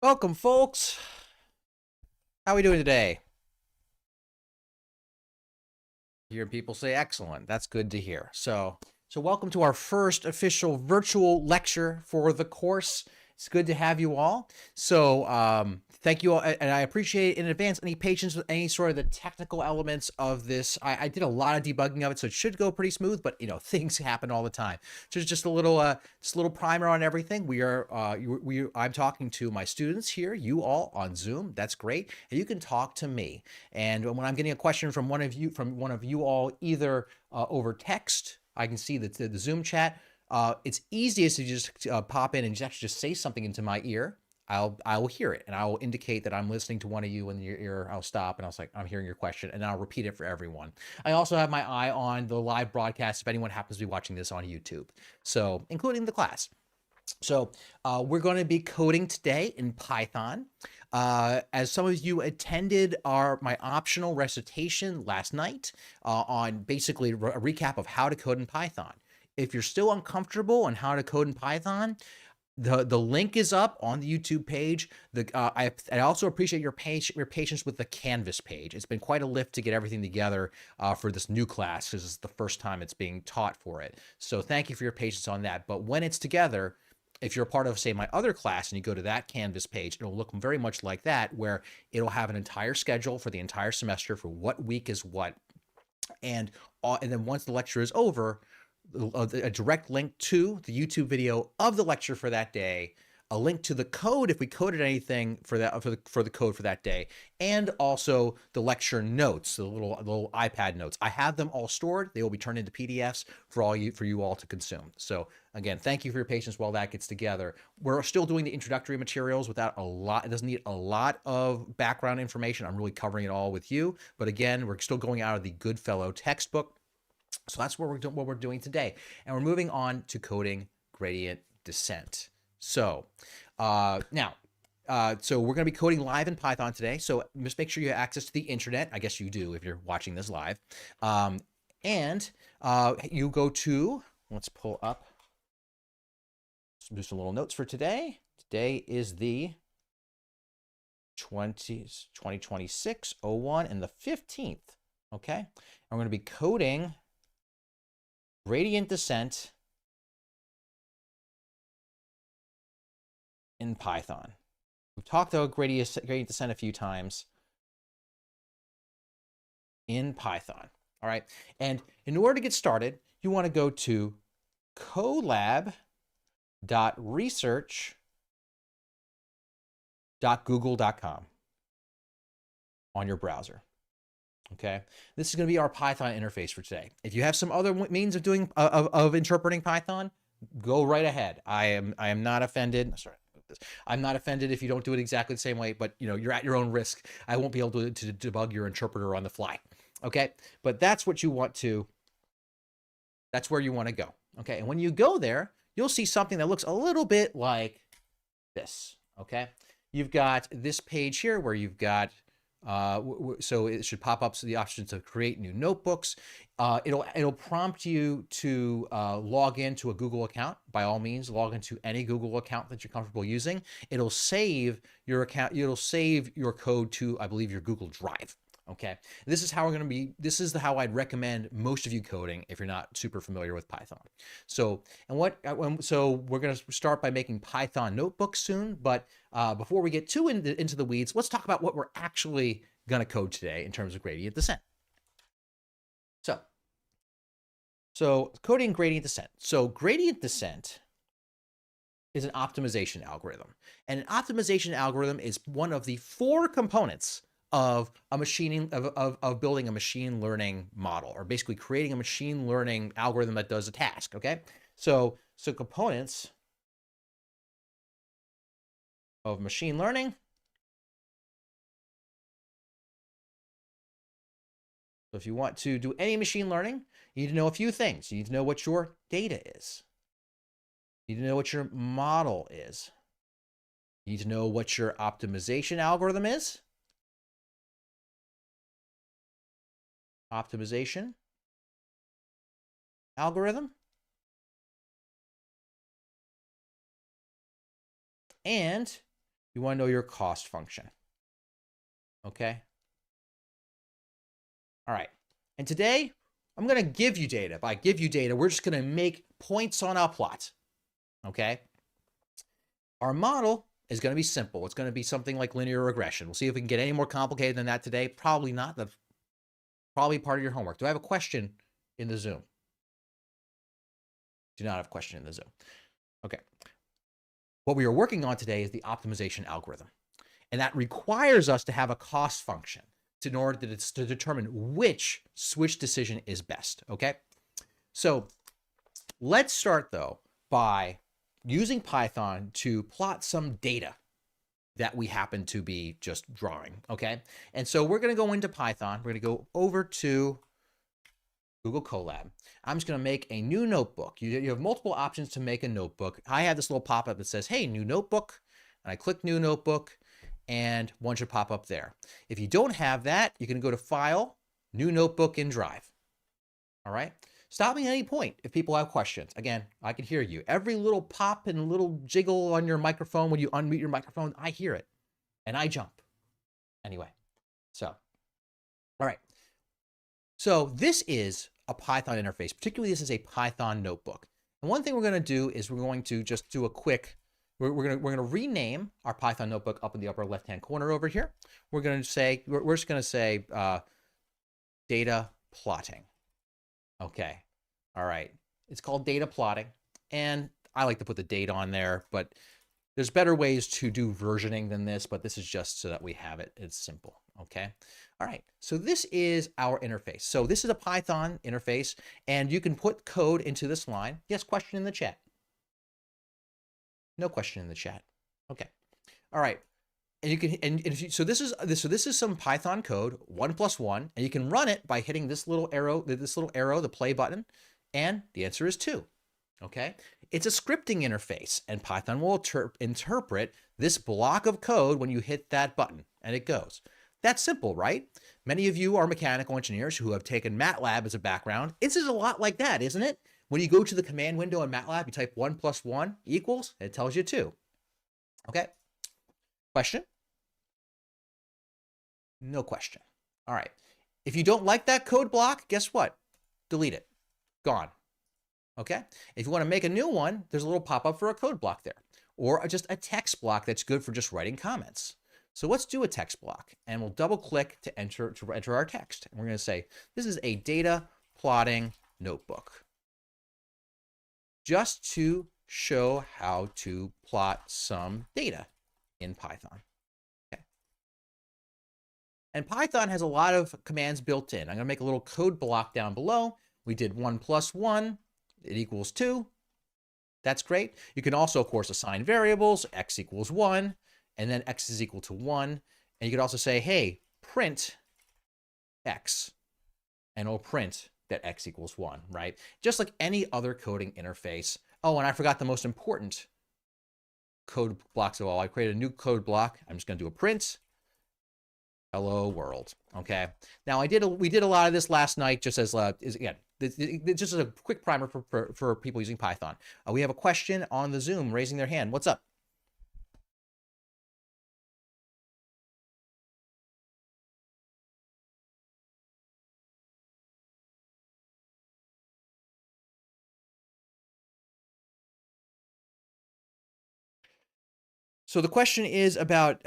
Welcome, folks. How are we doing today? Hearing people say excellent. That's good to hear. So welcome to our first official virtual lecture for the course. It's good to have you all. Thank you all, and I appreciate in advance any patience with any sort of the technical elements of this. I did a lot of debugging of it, so it should go pretty smooth. But things happen all the time. So just a little primer on everything. I'm talking to my students here, you all on Zoom. That's great, and you can talk to me. And when I'm getting a question from one of you all, either over text, I can see the Zoom chat. It's easiest to just pop in and just say something into my ear. I will hear it, and I will indicate that I'm listening to one of you in your ear. I'll stop and I'll say I'm hearing your question, and I'll repeat it for everyone. I also have my eye on the live broadcast if anyone happens to be watching this on YouTube, so including the class. We're going to be coding today in Python. As some of you attended my optional recitation last night on basically a recap of how to code in Python. If you're still uncomfortable on how to code in Python, the link is up on the YouTube page. I also appreciate your patience with the Canvas page. It's been quite a lift to get everything together for this new class because it's the first time it's being taught for it. So thank you for your patience on that. But when it's together, if you're a part of, say, my other class and you go to that Canvas page, it'll look very much like that, where it'll have an entire schedule for the entire semester for what week is what. And then once the lecture is over, a direct link to the YouTube video of the lecture for that day, a link to the code if we coded anything for the code for that day, and also the lecture notes, the little iPad notes. I have them all stored. They will be turned into PDFs for you all to consume. So again, thank you for your patience while that gets together. We're still doing the introductory materials without a lot. It doesn't need a lot of background information. I'm really covering it all with you. But again, we're still going out of the Goodfellow textbook. So that's what we're doing today. And we're moving on to coding gradient descent. So now, so we're going to be coding live in Python today. So just make sure you have access to the internet. I guess you do if you're watching this live. And you go to, let's pull up, let's do some little notes for today. Today is the 2026-01 and the 15th. Okay. And we're going to be coding gradient descent in Python. We've talked about gradient descent a few times in Python. All right. And in order to get started, you want to go to colab.research.google.com on your browser. Okay, this is going to be our Python interface for today. If you have some other means of doing of interpreting Python, go right ahead. I am not offended. Sorry, I'm not offended if you don't do it exactly the same way, but you're at your own risk. I won't be able to debug your interpreter on the fly. Okay, but that's what you want to. That's where you want to go. Okay, and when you go there, you'll see something that looks a little bit like this. Okay, you've got this page here where you've got so it should pop up the option to create new notebooks. It'll prompt you to log into a Google account. By all means, log into any Google account that you're comfortable using. It'll save your account. It'll save your code to, I believe, your Google Drive. Okay, this is how we're going to be. This is how I'd recommend most of you coding if you're not super familiar with Python. So we're going to start by making Python notebooks soon. But before we get too into the weeds, let's talk about what we're actually going to code today in terms of gradient descent. So coding gradient descent. So gradient descent is an optimization algorithm. And an optimization algorithm is one of the 4 components of building a machine learning model, or basically creating a machine learning algorithm that does a task. Okay, so components of machine learning. So if you want to do any machine learning, you need to know a few things. You need to know what your data is. You need to know what your model is. You need to know what your optimization algorithm is. Optimization algorithm. And You want to know your cost function. Okay. All right. And today, I'm going to give you data. If I give you data, we're just going to make points on a plot. Okay. Our model is going to be simple. It's going to be something like linear regression. We'll see if we can get any more complicated than that today. Probably not. That's probably part of your homework. Do I have a question in the Zoom? Do not have a question in the Zoom. Okay. What we are working on today is the optimization algorithm. And that requires us to have a cost function in order to determine which switch decision is best. Okay. So let's start though by using Python to plot some data that we happen to be just drawing. Okay. And so we're going to go into Python. We're going to go over to Google Colab. I'm just going to make a new notebook. You have multiple options to make a notebook. I have this little pop-up that says, hey, new notebook. And I click new notebook and one should pop up there. If you don't have that, you can go to File, New Notebook in Drive. All right. Stop me at any point if people have questions. Again, I can hear you. Every little pop and little jiggle on your microphone when you unmute your microphone, I hear it and I jump. Anyway, so, all right. So this is a Python interface, particularly this is a Python notebook. And one thing we're going to do is we're going to just do a quick, we're going to rename our Python notebook up in the upper left-hand corner over here. We're going to say, we're just going to say data plotting. Okay. All right. It's called data plotting. And I like to put the date on there, but there's better ways to do versioning than this, but this is just so that we have it. It's simple. Okay. All right. So this is our interface. So this is a Python interface and you can put code into this line. Yes. Question in the chat. No question in the chat. Okay. All right. And you can, so this is some Python code 1+1, and you can run it by hitting this little arrow, the play button. And the answer is 2. Okay. It's a scripting interface and Python will interpret this block of code when you hit that button and it goes. That's simple, right? Many of you are mechanical engineers who have taken MATLAB as a background. This is a lot like that, isn't it? When you go to the command window in MATLAB, you type 1+1 equals, it tells you 2. Okay. Question? No question. All right. If you don't like that code block, guess what? Delete it. Gone. Okay. If you want to make a new one, there's a little pop-up for a code block there, or just a text block that's good for just writing comments. So let's do a text block and we'll double click to enter our text. And we're going to say, this is a data plotting notebook. Just to show how to plot some data in Python. Okay. And Python has a lot of commands built in. I'm going to make a little code block down below. We did 1+1, it equals 2. That's great. You can also, of course, assign variables, x equals 1, and then x is equal to 1. And you could also say, hey, print x, and it'll print that x equals 1, right? Just like any other coding interface. Oh, and I forgot the most important code blocks of all. I created a new code block. I'm just going to do a print hello world. Okay. Now we did a lot of this last night, just as again, just as a quick primer for people using Python. We have a question on the Zoom raising their hand. What's up? So the question is about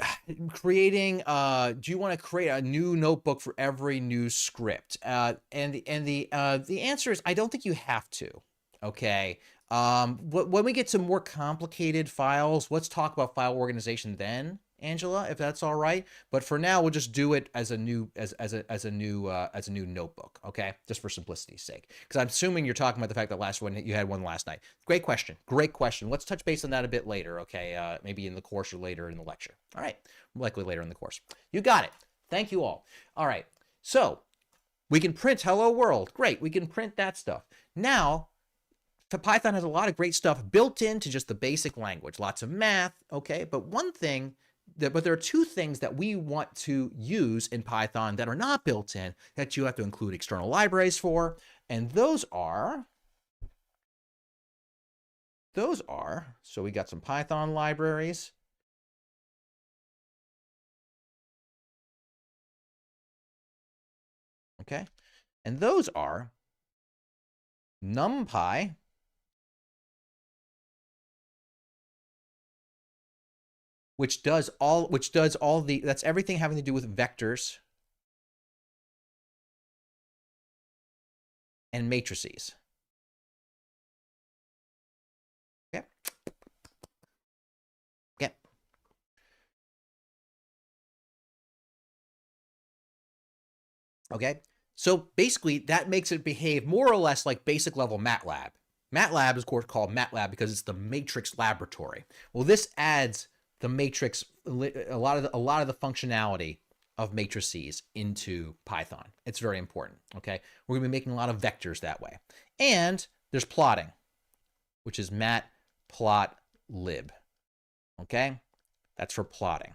creating, do you want to create a new notebook for every new script? And the answer is, I don't think you have to, okay? When we get to more complicated files, let's talk about file organization then, Angela, if that's all right. But for now, we'll just do it as a new new notebook, okay? Just for simplicity's sake, because I'm assuming you're talking about the fact that you had one last night. Great question, great question. Let's touch base on that a bit later, okay? Maybe in the course or later in the lecture. All right, likely later in the course. You got it. Thank you all. All right, so we can print hello world. Great, we can print that stuff. Now, Python has a lot of great stuff built into just the basic language, lots of math, okay? But there are two things that we want to use in Python that are not built in that you have to include external libraries for. And those are, so we got some Python libraries. Okay. And those are NumPy, which does all the, that's everything having to do with vectors and matrices. Okay. Okay. Okay. So basically that makes it behave more or less like basic level MATLAB. MATLAB is of course called MATLAB because it's the matrix laboratory. Well, this adds the matrix, a lot of the functionality of matrices into Python. It's very important. Okay. We're gonna be making a lot of vectors that way. And there's plotting, which is matplotlib. Okay. That's for plotting.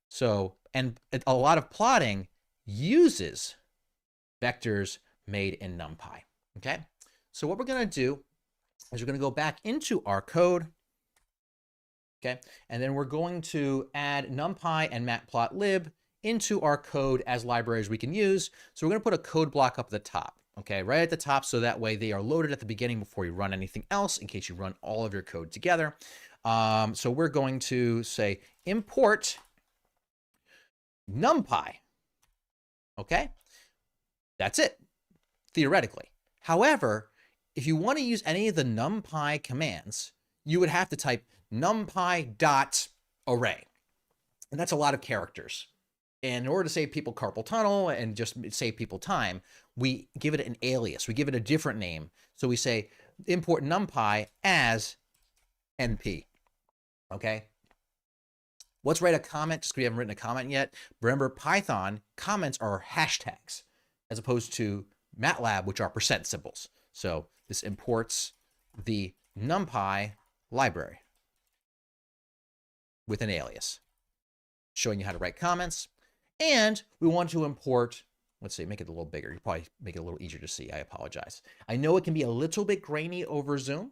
So, and a lot of plotting uses vectors made in NumPy. Okay. So what we're going to do is we're going to go back into our code. Okay. And then we're going to add NumPy and matplotlib into our code as libraries we can use. So we're going to put a code block up at the top. Okay, right at the top, so that way they are loaded at the beginning before you run anything else, in case you run all of your code together. So we're going to say import NumPy. Okay, that's it, theoretically. However, if you want to use any of the NumPy commands, you would have to type numpy.array. And that's a lot of characters. And in order to save people carpal tunnel and just save people time, we give it an alias. We give it a different name. So we say import NumPy as NP. Okay. Let's write a comment, just because we haven't written a comment yet. Remember, Python comments are hashtags, as opposed to MATLAB, which are percent symbols. So this imports the NumPy library with an alias, showing you how to write comments. And we want to import, let's see, make it a little bigger. You probably make it a little easier to see. I apologize. I know it can be a little bit grainy over Zoom.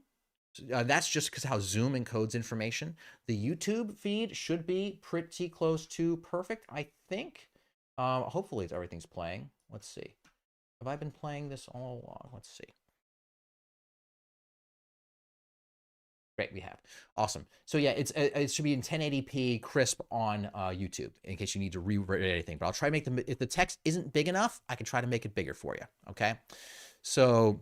That's just because how Zoom encodes information. The YouTube feed should be pretty close to perfect, I think. Hopefully everything's playing. Let's see. Have I been playing this all along? Let's see. Great, we have. Awesome. So yeah, it should be in 1080p crisp on YouTube, in case you need to rewrite anything. But I'll try to make them, if the text isn't big enough, I can try to make it bigger for you. Okay. So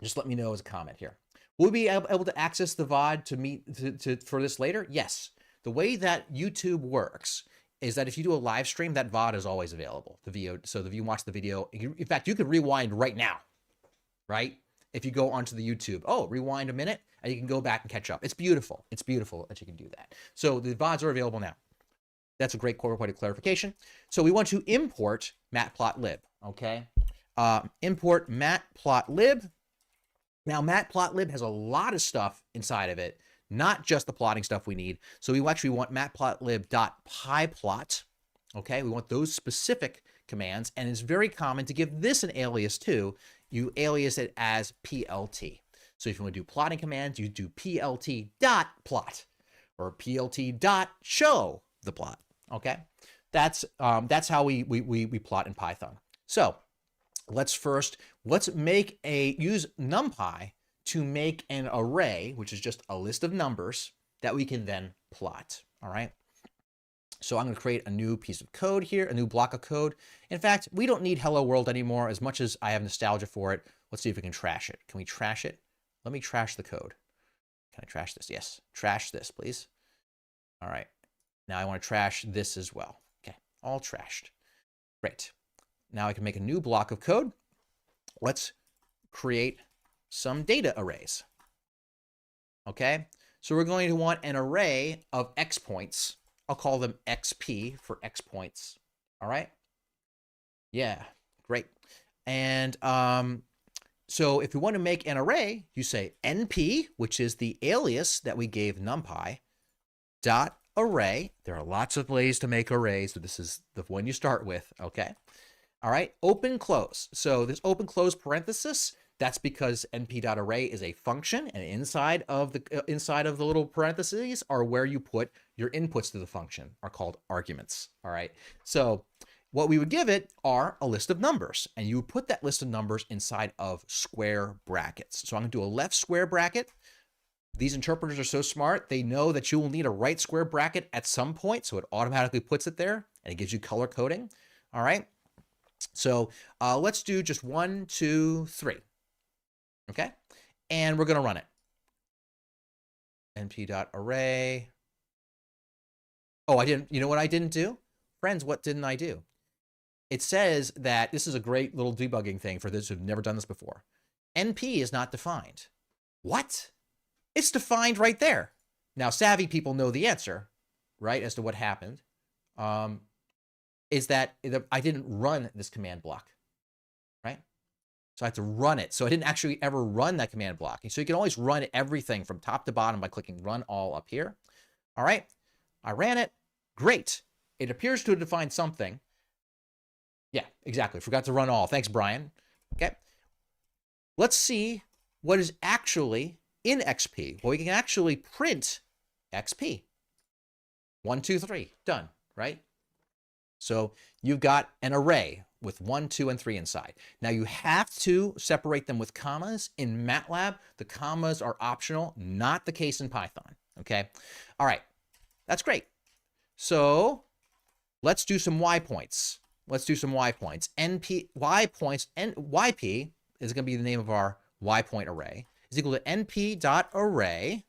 just let me know as a comment here. Will we be able to access the VOD for this later? Yes. The way that YouTube works is that if you do a live stream, that VOD is always available. The video, so if you watch the video, in fact, you could rewind right now, right? If you go onto the YouTube, rewind a minute, and you can go back and catch up. It's beautiful. It's beautiful that you can do that. So the VODs are available now. That's a great point of clarification. So we want to import matplotlib, okay? Import matplotlib. Now, matplotlib has a lot of stuff inside of it, not just the plotting stuff we need. So we actually want matplotlib.pyplot, okay? We want those specific commands, and it's very common to give this an alias too. You alias it as PLT. So if you want to do plotting commands, you do PLT.plot or PLT.show the plot, okay? That's how we plot in Python. So let's use NumPy to make an array, which is just a list of numbers that we can then plot, all right? So I'm going to create a new piece of code here, a new block of code. In fact, we don't need hello world anymore, as much as I have nostalgia for it. Let's see if we can trash it. Can we trash it? Let me trash the code. Can I trash this? Yes. Trash this, please. All right. Now I want to trash this as well. Okay. All trashed. Great. Now I can make a new block of code. Let's create some data arrays. Okay. So we're going to want an array of X points. I'll call them XP for X points. All right. Yeah. Great. And so if you want to make an array, you say NP, which is the alias that we gave NumPy, dot array. There are lots of ways to make arrays, but this is the one you start with. Okay. All right. Open close. So this open close parenthesis, that's because np.array is a function, and inside of the little parentheses are where you put your inputs to the function, are called arguments. All right. So what we would give it are a list of numbers, and you would put that list of numbers inside of square brackets. So I'm going to do a left square bracket. These interpreters are so smart, they know that you will need a right square bracket at some point, so it automatically puts it there, and it gives you color coding. All right, so let's do just 1, 2, 3. Okay, and we're going to run it. np.array. Oh, I didn't, you know what I didn't do? Friends, what didn't I do? It says that this is a great little debugging thing for those who've never done this before. NP is not defined. What? It's defined right there. Now, savvy people know the answer, right, as to what happened. Is that I didn't run this command block, right? So I had to run it. So I didn't actually ever run that command block. So you can always run everything from top to bottom by clicking run all up here. All right, I ran it. Great. It appears to have defined something. Yeah, exactly. Forgot to run all. Thanks, Brian. Okay. Let's see what is actually in XP. Well, we can actually print XP. 1, 2, 3. Done, right? So you've got an array with 1, 2, and 3 inside. Now you have to separate them with commas. In MATLAB, the commas are optional, not the case in Python. Okay. All right. That's great. So let's do some Y points. Let's do some Y points. NP, Y points, and YP is going to be the name of our Y point array, is equal to np.array,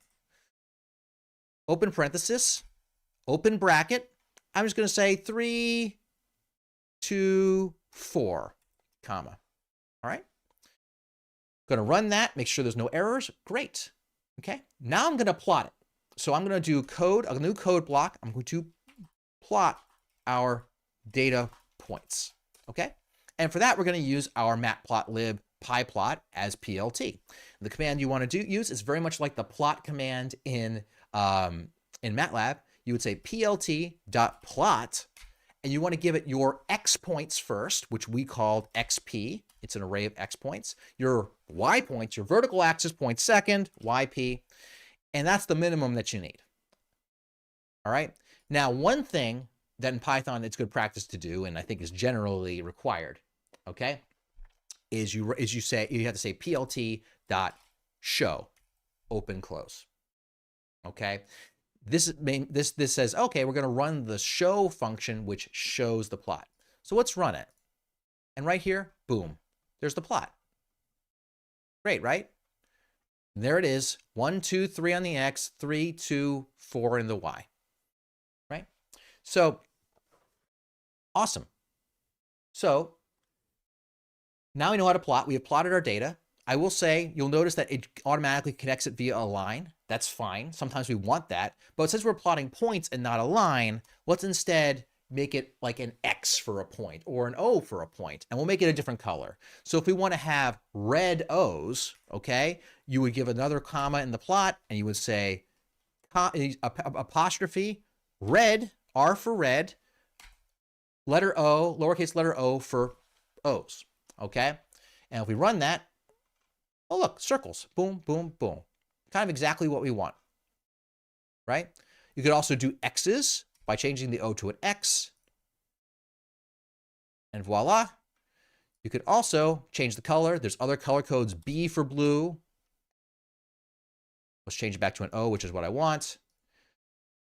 open parenthesis, open bracket. I'm just going to say 3, 2, 4, comma. All right. Going to run that, make sure there's no errors. Great. Okay. Now I'm going to plot it. So I'm going to do code, a new code block. I'm going to plot our data points. Okay. And for that, we're going to use our matplotlib pyplot as PLT. The command you want to use is very much like the plot command in MATLAB. You would say plt.plot, and you want to give it your x points first, which we called xp. It's an array of x points. Your y points, your vertical axis points second, yp, and that's the minimum that you need. All right. Now, one thing that in Python it's good practice to do, and I think is generally required, okay, is you have to say plt.show, open close. Okay. This says, okay, we're going to run the show function, which shows the plot. So let's run it. And right here, boom, there's the plot. Great, right? There it is. 1, 2, 3 on the X, 3, 2, 4 in the Y. Right? So awesome. So now we know how to plot. We have plotted our data. I will say, you'll notice that it automatically connects it via a line. That's fine. Sometimes we want that. But since we're plotting points and not a line, let's instead make it like an X for a point or an O for a point, and we'll make it a different color. So if we want to have red O's, okay, you would give another comma in the plot, and you would say apostrophe red, R for red, letter O, lowercase letter O for O's, okay? And if we run that, oh, look, circles, boom, boom, boom. Kind of exactly what we want, right? You could also do X's by changing the O to an X. And voila. You could also change the color. There's other color codes, B for blue. Let's change it back to an O, which is what I want.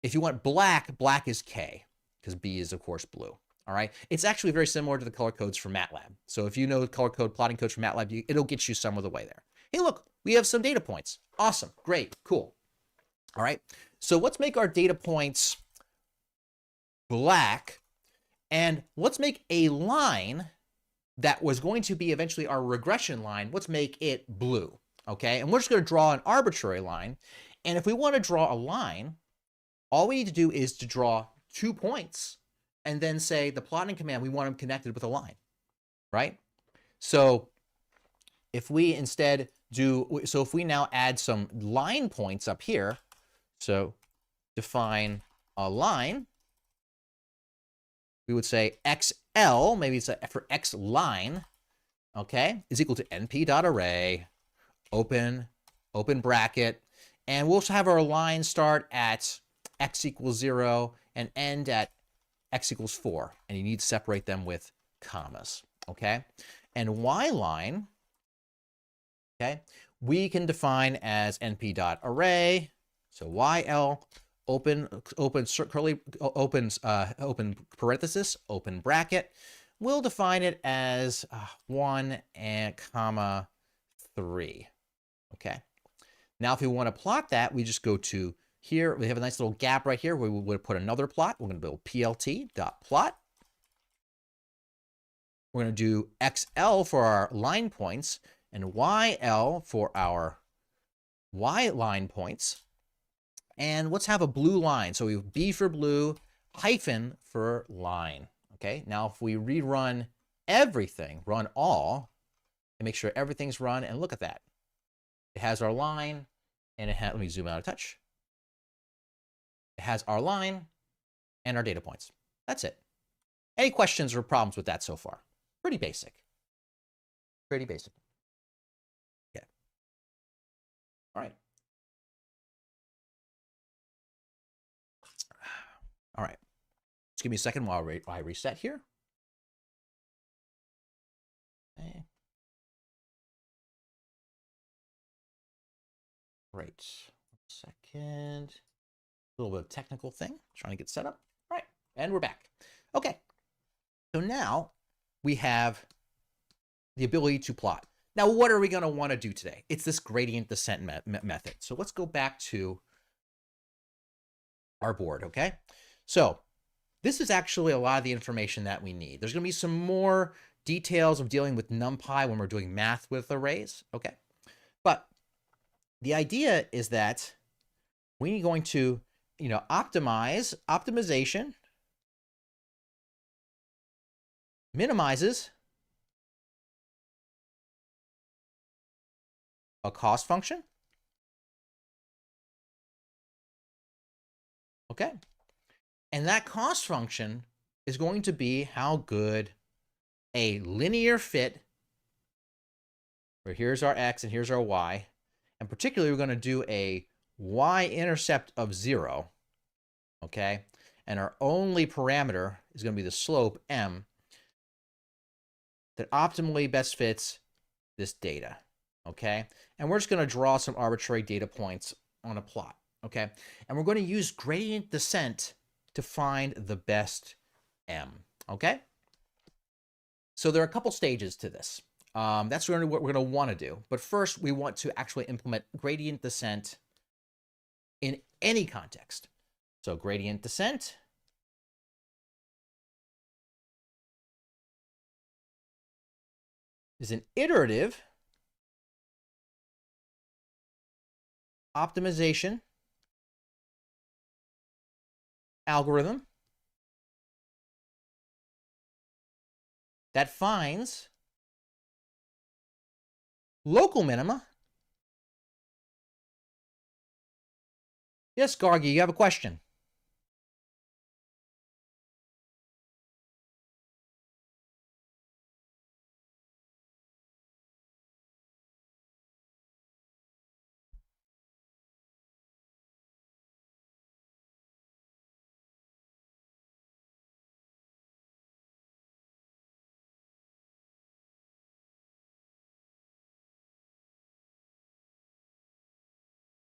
If you want black, black is K, because B is, of course, blue. All right. It's actually very similar to the color codes for MATLAB. So if you know the color code plotting codes for MATLAB, it'll get you some of the way there. Hey, look, we have some data points. Awesome. Great. Cool. All right. So let's make our data points black, and let's make a line that was going to be eventually our regression line. Let's make it blue. Okay. And we're just going to draw an arbitrary line. And if we want to draw a line, all we need to do is to draw 2 points and then say the plotting command, we want them connected with a line, right? So if we instead if we now add some line points up here, so define a line, we would say XL, maybe it's for X line, okay, is equal to np.array, open bracket, and we'll have our line start at X equals 0 and end at x equals 4, and you need to separate them with commas, okay? And y line, okay, we can define as np.array, so yl, open curly, open parenthesis, open bracket. We'll define it as 1 and comma 3, okay? Now, if we want to plot that, we just go to here. We have a nice little gap right here where we would put another plot. We're going to build plt.plot. We're going to do XL for our line points and YL for our Y line points. And let's have a blue line. So we have B for blue, hyphen for line. Okay, now if we rerun everything, run all, and make sure everything's run, and look at that. It has our line, and it has, let me zoom out a touch. It has our line and our data points. That's it. Any questions or problems with that so far? Pretty basic. Pretty basic. Okay. All right. All right. Just give me a second while I reset here. Okay. Great. 1 second. A little bit of technical thing. Trying to get set up. All right. And we're back. Okay. So now we have the ability to plot. Now, what are we going to want to do today? It's this gradient descent method. So let's go back to our board, okay? So this is actually a lot of the information that we need. There's going to be some more details of dealing with NumPy when we're doing math with arrays, okay? But the idea is that we're going to, optimization minimizes a cost function. Okay. And that cost function is going to be how good a linear fit, where here's our x and here's our y, and particularly we're going to do a y-intercept of 0, okay? And our only parameter is going to be the slope, m, that optimally best fits this data, okay? And we're just going to draw some arbitrary data points on a plot, okay? And we're going to use gradient descent to find the best m, okay? So there are a couple stages to this. That's really what we're going to want to do. But first, we want to actually implement gradient descent in any context. So gradient descent is an iterative optimization algorithm that finds local minima. Yes, Gargi, you have a question.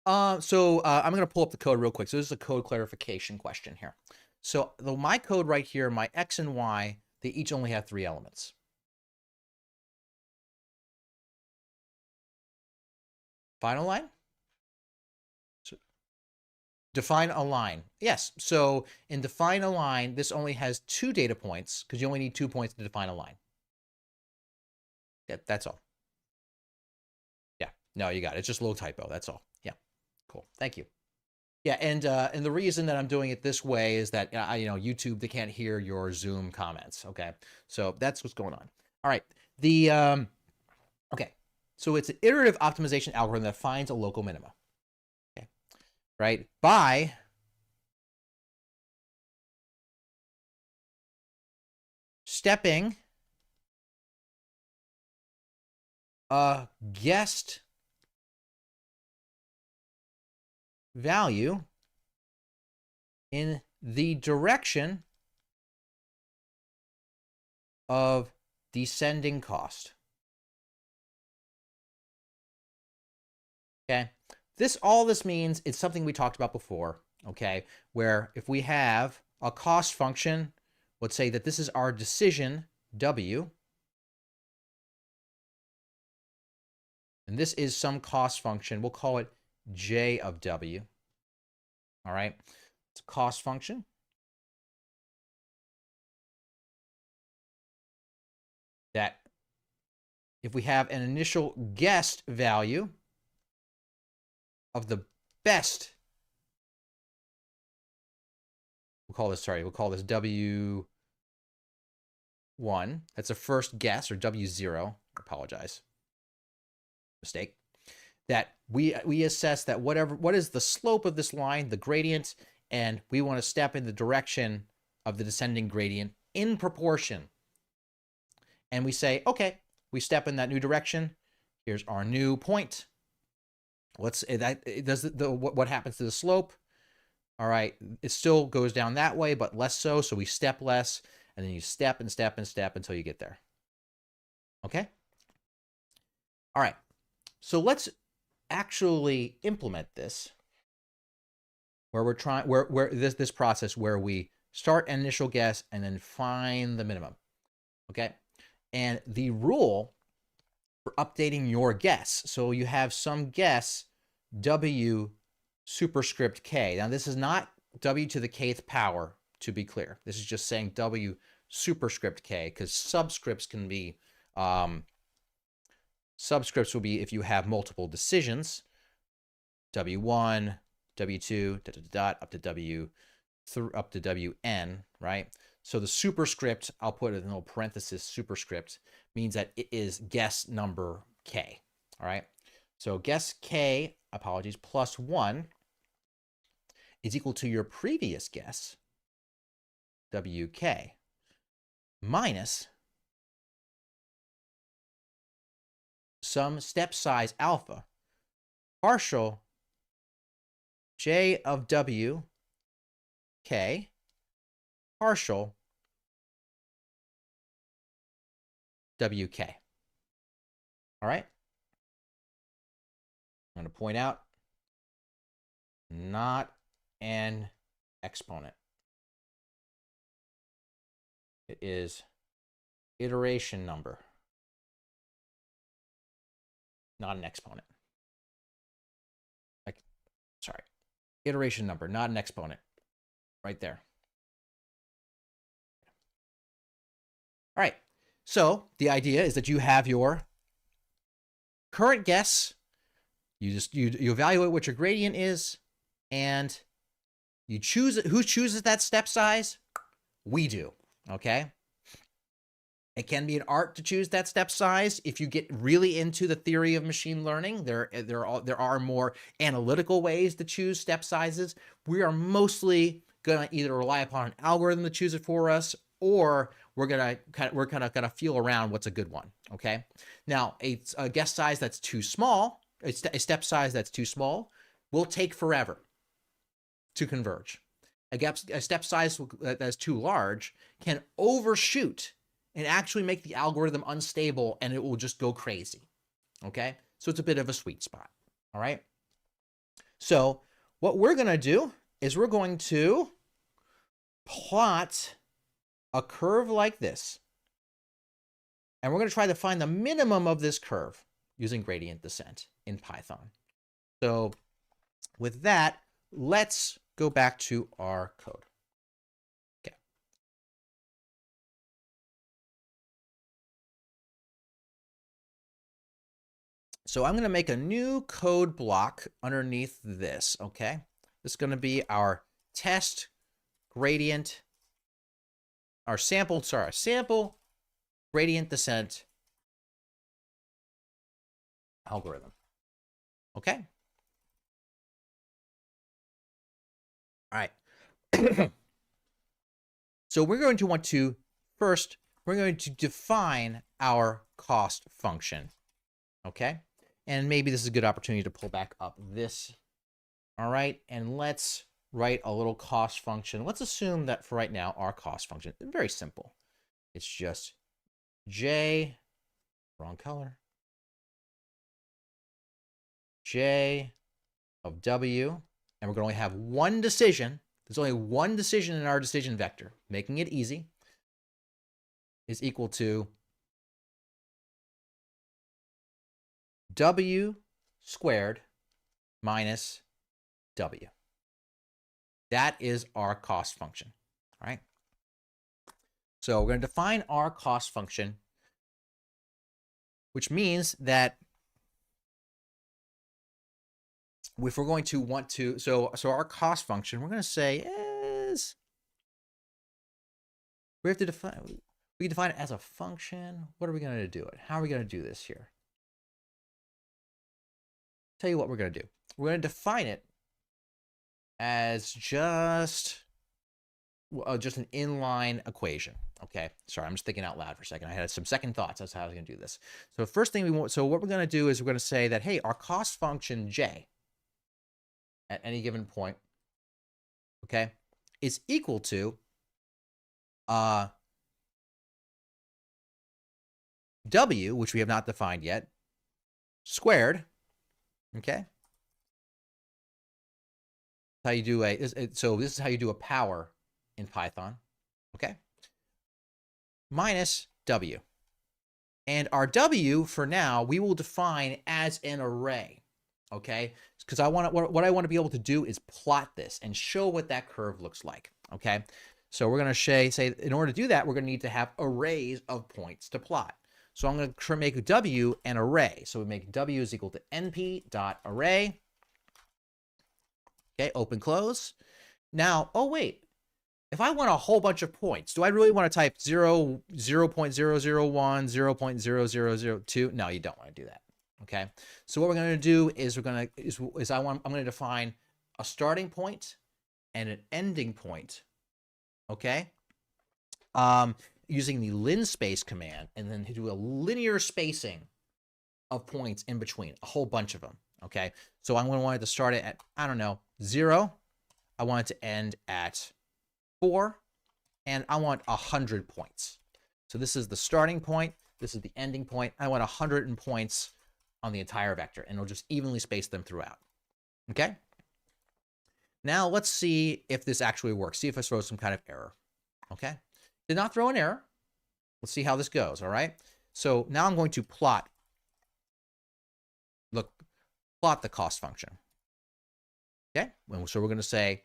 I'm going to pull up the code real quick. So this is a code clarification question here. So my code right here, my x and y, they each only have 3 elements. Final line? So define a line. Yes. So in define a line, this only has 2 data points because you only need 2 points to define a line. Yeah, that's all. Yeah. No, you got it. It's just a little typo. That's all. Yeah. Cool. Thank you. Yeah, and the reason that I'm doing it this way is that YouTube, they can't hear your Zoom comments. Okay, so that's what's going on. All right, okay, so it's an iterative optimization algorithm that finds a local minima. Okay, right, by stepping a guessed value in the direction of descending cost. Okay, all this means it's something we talked about before, okay, where if we have a cost function, let's say that this is our decision W, and this is some cost function, we'll call it J of W. All right, it's a cost function. That if we have an initial guessed value of the best, we'll call this W1. That's a first guess, or W0. Apologize. Mistake. That we assess that what is the slope of this line, the gradient, and we want to step in the direction of the descending gradient in proportion. And we say, okay, we step in that new direction. Here's our new point. What happens to the slope? All right, it still goes down that way, but less so. So we step less, and then you step and step and step until you get there. Okay. All right. So let's actually implement this, where we're trying, where this process where we start an initial guess and then find the minimum. Okay. And the rule for updating your guess. So you have some guess W superscript K. Now this is not W to the kth power, to be clear. This is just saying W superscript K, because subscripts can be, subscripts will be if you have multiple decisions, W1, W2, up to W, up to Wn, right? So the superscript, I'll put it in a little parenthesis, superscript, means that it is guess number K, all right? So guess K, apologies, plus 1 is equal to your previous guess, WK, minus some step size alpha, partial J of W, K, partial WK. All right. I'm going to point out, not an exponent. It is iteration number, not an exponent. Sorry, iteration number, not an exponent. Right there. All right. So the idea is that you have your current guess. You evaluate what your gradient is, and you choose who chooses that step size. We do. Okay. It can be an art to choose that step size. If you get really into the theory of machine learning, there are more analytical ways to choose step sizes. We are mostly going to either rely upon an algorithm to choose it for us, or we're gonna feel around what's a good one. Okay. Now, a guess size that's too small, a step size that's too small, will take forever to converge. A step size that's too large can overshoot and actually make the algorithm unstable, and it will just go crazy. Okay, so it's a bit of a sweet spot. All right. So what we're going to do is we're going to plot a curve like this, and we're going to try to find the minimum of this curve using gradient descent in Python. So with that, let's go back to our code. Okay. So I'm going to make a new code block underneath this, okay? This is going to be our test gradient, our sample gradient descent algorithm. Okay? All right. So we're going to want to, first, we're going to define our cost function. Okay? And maybe this is a good opportunity to pull back up this. All right, and let's write a little cost function. Let's assume that for right now, our cost function is very simple. It's just j, wrong color, j of w, and we're going to only have one decision. There's only one decision in our decision vector, making it easy, is equal to w squared minus w. That is our cost function, all right? So we're going to define our cost function, which means that if we're going to want to, so our cost function, we're going to say is, we have to define, we define it as a function. What are we going to do it? How are we going to do this here? Tell you what we're going to do. We're going to define it as just an inline equation. Okay, sorry, I'm just thinking out loud for a second. I had some second thoughts as to how I was going to do this. So first thing we want, so what we're going to do is we're going to say that, hey, our cost function j at any given point, okay, is equal to w, which we have not defined yet, squared, okay? How you do so this is how you do a power in Python, okay? Minus w. And our w, for now, we will define as an array, okay? Because what I want to be able to do is plot this and show what that curve looks like, okay? So we're going to say in order to do that, we're going to need to have arrays of points to plot. So I'm going to make w an array. So we make w is equal to np.array. Okay, open, close. Now, oh wait, if I want a whole bunch of points, do I really want to type 0, 0.001, 0.0002? No, you don't want to do that. Okay, so what we're going to do is I'm going to define a starting point and an ending point. Okay, using the linspace command, and then do a linear spacing of points in between, a whole bunch of them. Okay, so I'm going to want it to start it at, I don't know, 0. I want it to end at 4, and I want 100 points. So this is the starting point. This is the ending point. I want 100 points on the entire vector, and it'll just evenly space them throughout. Okay. Now let's see if this actually works. See if I throw some kind of error. Okay. Did not throw an error. Let's see how this goes. All right. So now I'm going to plot the cost function. Okay. So we're going to say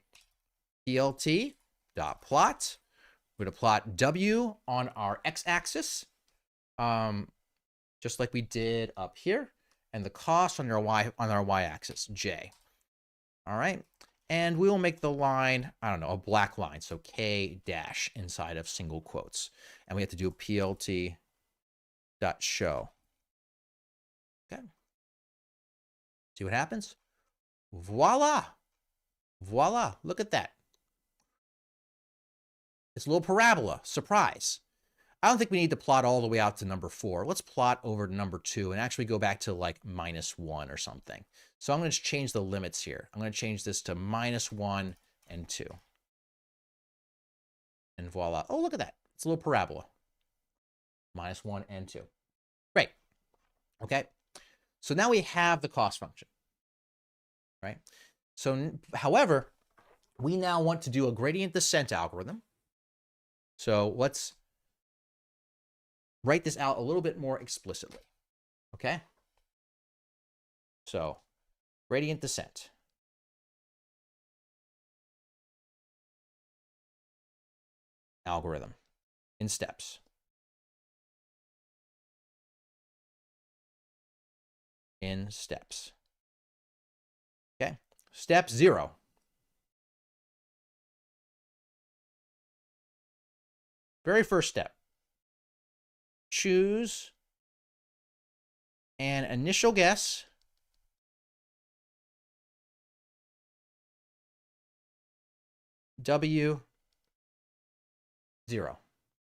plt.plot. We're going to plot w on our x-axis, just like we did up here, and the cost on our y-axis, j. All right. And we will make the line, I don't know, a black line, so k dash inside of single quotes. And we have to do plt.show. Okay. See what happens? Voila. Voila. Look at that. It's a little parabola. Surprise. I don't think we need to plot all the way out to number 4. Let's plot over to number 2 and actually go back to like -1 or something. So I'm going to change the limits here. I'm going to change this to -1 and 2. And voila. Oh, look at that. It's a little parabola. -1 and 2. Great. Okay. So now we have the cost function, right? So, however, we now want to do a gradient descent algorithm. So let's write this out a little bit more explicitly. Okay. So gradient descent. Algorithm in steps. In steps. Okay. Step 0. Very first step. Choose an initial guess W0.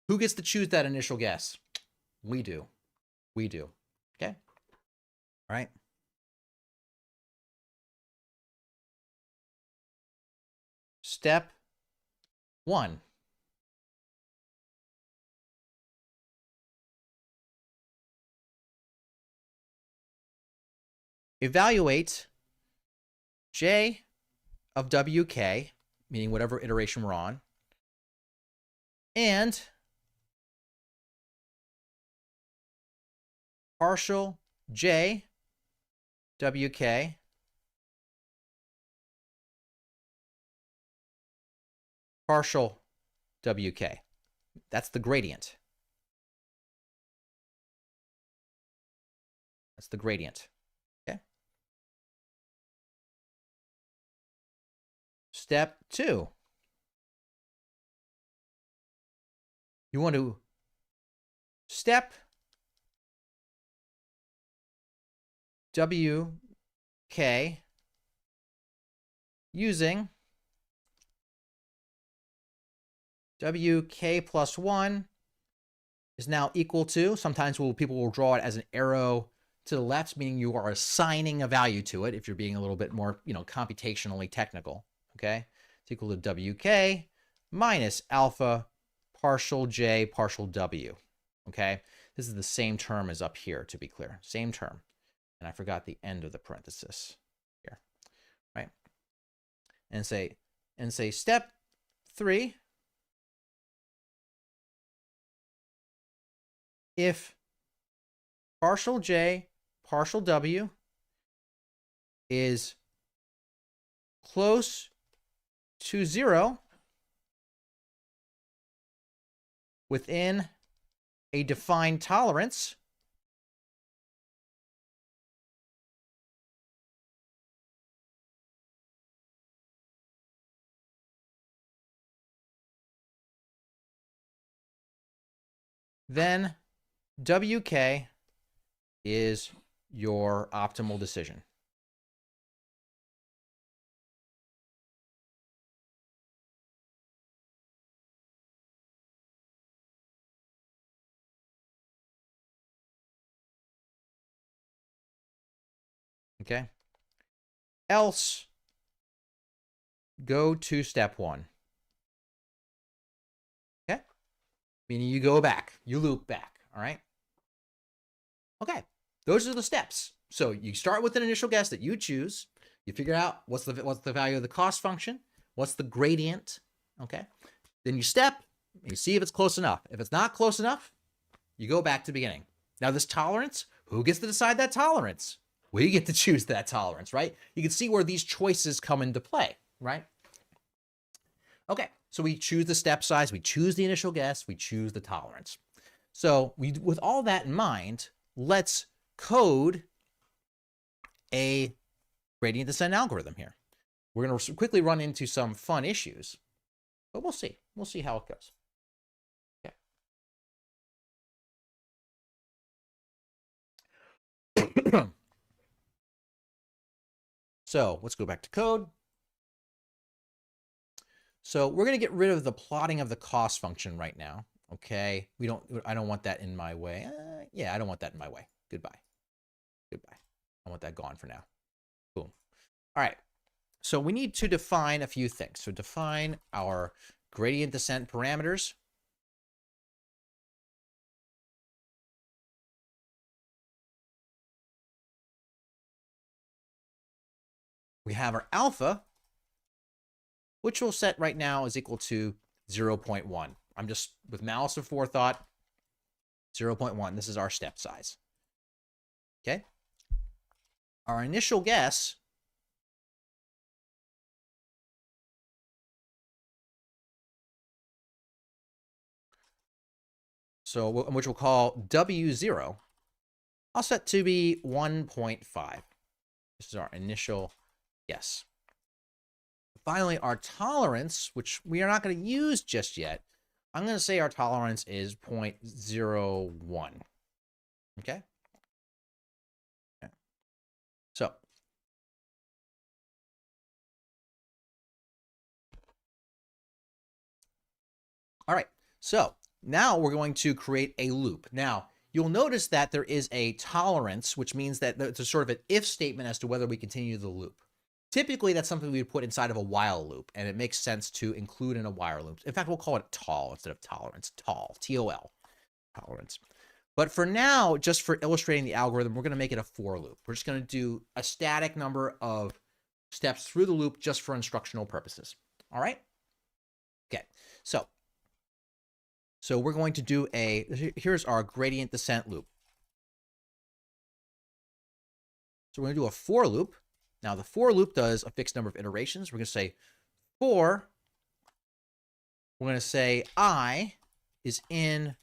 Who gets to choose that initial guess? We do. We do. Okay. All right. Step 1. evaluate j of wk, meaning whatever iteration we're on, and partial j wk partial wk. That's the gradient. That's the gradient. Okay. Step 2. You want to step wk using wk plus 1 is now equal to, sometimes people will draw it as an arrow to the left, meaning you are assigning a value to it if you're being a little bit more, computationally technical, okay? It's equal to wk minus alpha partial j partial w, okay? This is the same term as up here, to be clear, same term. And I forgot the end of the parenthesis here, right? And say step 3, if partial j partial w is close to 0 within a defined tolerance, then wk is your optimal decision. Okay? Else, go to step 1. Okay? Meaning you go back, you loop back, all right? Okay, those are the steps. So you start with an initial guess that you choose. You figure out what's the value of the cost function, what's the gradient, okay? Then you step, and you see if it's close enough. If it's not close enough, you go back to the beginning. Now this tolerance, who gets to decide that tolerance? We get to choose that tolerance, right? You can see where these choices come into play, right? Okay, so we choose the step size, we choose the initial guess, we choose the tolerance. So with all that in mind, let's code a gradient descent algorithm here. We're going to quickly run into some fun issues, but we'll see. We'll see how it goes. Okay. So let's go back to code. So we're going to get rid of the plotting of the cost function right now. Okay. I don't want that in my way. Yeah, I don't want that in my way. Goodbye. Goodbye. I want that gone for now. Boom. All right. So we need to define a few things. So define our gradient descent parameters. We have our alpha, which we'll set right now is equal to 0.1. I'm just, with malice of forethought, 0.1. This is our step size. Okay. Our initial guess which we'll call W0, I'll set to be 1.5. This is our initial guess. Finally, our tolerance, which we are not going to use just yet, I'm going to say our tolerance is 0.01. Okay? So, all right. So now we're going to create a loop. Now, you'll notice that there is a tolerance, which means that it's a sort of an if statement as to whether we continue the loop. Typically, that's something we would put inside of a while loop, and it makes sense to include in a while loop. In fact, we'll call it tol instead of tolerance. Tol, T-O-L, tolerance. But for now, just for illustrating the algorithm, we're going to make it a for loop. We're just going to do a static number of steps through the loop just for instructional purposes. All right? Okay, so we're going to do here's our gradient descent loop. So we're going to do a for loop. Now the for loop does a fixed number of iterations. We're going to say for, we're going to say I is in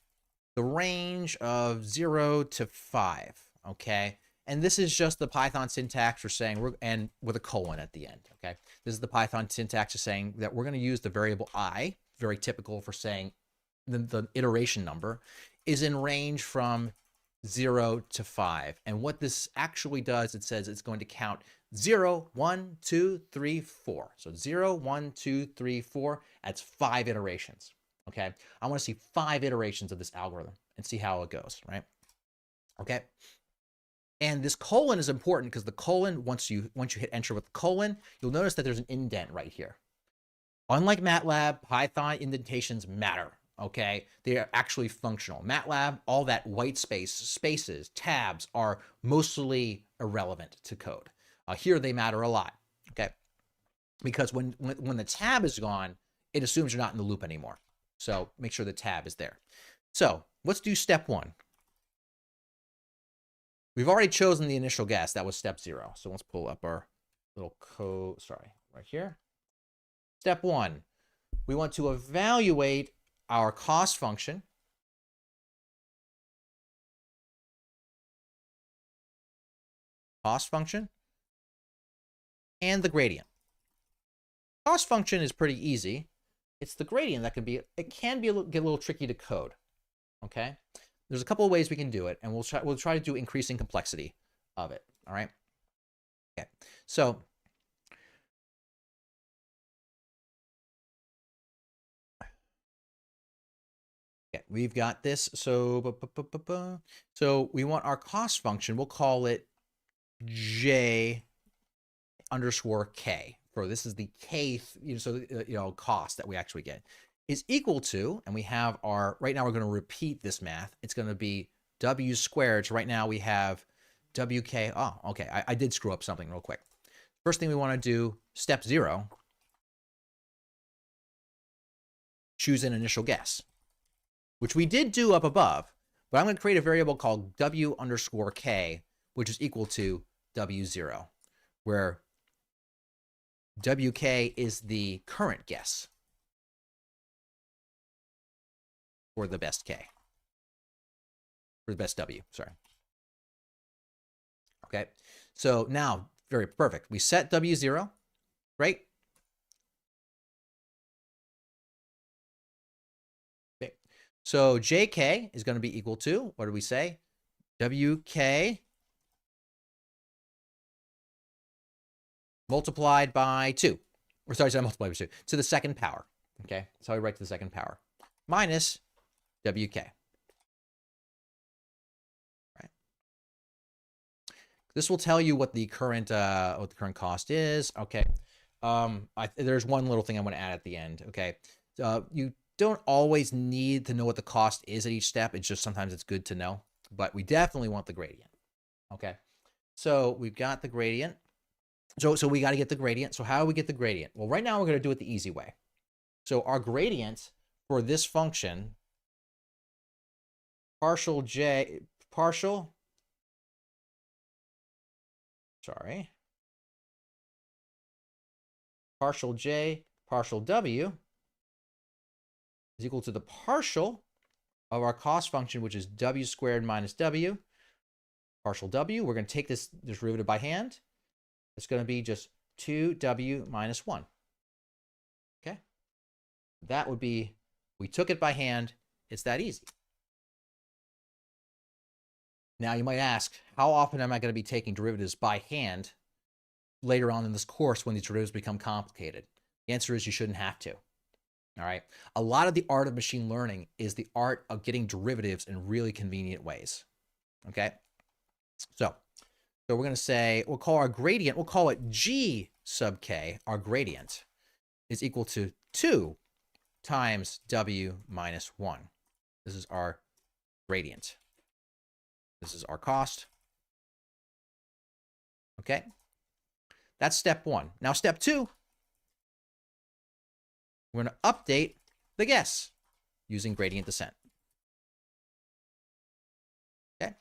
the range of 0 to 5, okay? And this is just the Python syntax for saying, and with a colon at the end, okay? This is the Python syntax for saying that we're going to use the variable I, very typical for saying the iteration number, is in range from 0 to 5. And what this actually does, it says it's going to count 0, 1, 2, 3, 4. So 0, 1, 2, 3, 4, that's 5 iterations. Okay, I want to see 5 iterations of this algorithm and see how it goes, right? Okay, and this colon is important because the colon, once you hit enter with the colon, you'll notice that there's an indent right here. Unlike MATLAB, Python indentations matter. Okay, they are actually functional. MATLAB, all that white spaces, tabs are mostly irrelevant to code. Here they matter a lot. Okay, because when the tab is gone, it assumes you're not in the loop anymore. So make sure the tab is there. So let's do step 1. We've already chosen the initial guess. That was step 0. So let's pull up our little code. Sorry, right here. Step 1, we want to evaluate our cost function. Cost function and the gradient. Cost function is pretty easy. It's the gradient that get a little tricky to code. Okay, there's a couple of ways we can do it, and we'll try to do increasing complexity of it. All right. Okay, so okay, we've got this. So we want our cost function. We'll call it J underscore K. For this is the kth, cost that we actually get is equal to, and we have our, right now we're going to repeat this math. It's going to be W squared. So right now we have WK. Oh, okay. I did screw up something real quick. First thing we want to do, step 0, choose an initial guess, which we did do up above, but I'm going to create a variable called W underscore K, which is equal to W0, where WK is the current guess for the best K, for the best W, sorry. Okay, so now, very perfect. We set W0, right? Okay, so JK is going to be equal to, what do we say? WK multiplied by 2. Or sorry, multiplied by 2 to the second power. Okay, that's how we write to the second power. Minus WK. Right. This will tell you what the current cost is. Okay. There's one little thing I want to add at the end. Okay. You don't always need to know what the cost is at each step. It's just sometimes it's good to know. But we definitely want the gradient. Okay. So we've got the gradient. So we got to get the gradient. So how do we get the gradient? Well, right now we're going to do it the easy way. So our gradient for this function, partial J W is equal to the partial of our cost function, which is W squared minus W, partial W. We're going to take this derivative by hand. It's going to be just 2W minus 1. Okay. That would be, we took it by hand. It's that easy. Now you might ask, how often am I going to be taking derivatives by hand later on in this course when these derivatives become complicated? The answer is you shouldn't have to. All right. A lot of the art of machine learning is the art of getting derivatives in really convenient ways. Okay. So we're going to say, we'll call our gradient, we'll call it G sub K. Our gradient is equal to 2 times W minus 1. This is our gradient. This is our cost. Okay. That's step one. Now, step two, we're going to update the guess using gradient descent. Okay.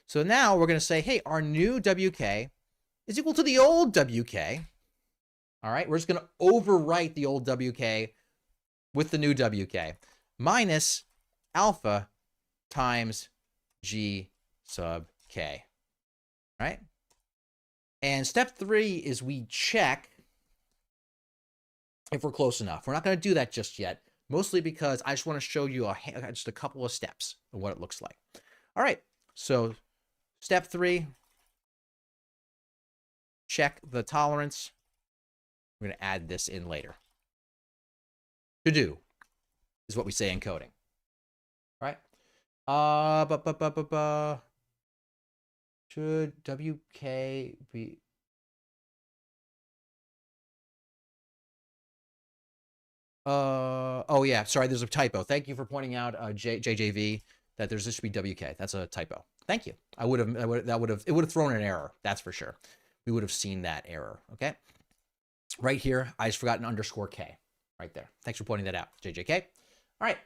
So now we're going to say, hey, our new WK is equal to the old WK. All right. We're just going to overwrite the old WK with the new WK minus alpha times G sub K. All right. And step three is we check if we're close enough. We're not going to do that just yet, mostly because I just want to show you just a couple of steps of what it looks like. All right, so step three, check the tolerance. We're going to add this in later. To do is what we say in coding. All right. Should WK be... oh yeah, sorry, there's a typo. Thank you for pointing out, JJV, that this should be WK. That's a typo. Thank you. It would have thrown an error. That's for sure. We would have seen that error. Okay. Right here, I just forgot an underscore K right there. Thanks for pointing that out, JJK. All right.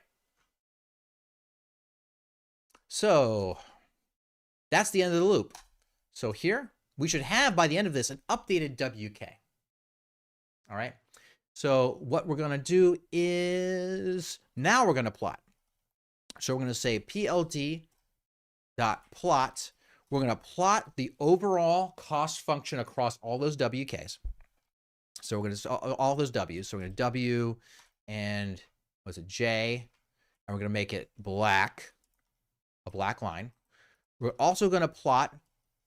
So that's the end of the loop. So here we should have, by the end of this, an updated WK. All right. So what we're going to do is now we're going to plot. So we're going to say PLD dot plot. We're going to plot the overall cost function across all those WKs. So we're going to all those W's. So we're going to W and what's it, J, and we're going to make it black, a black line. We're also going to plot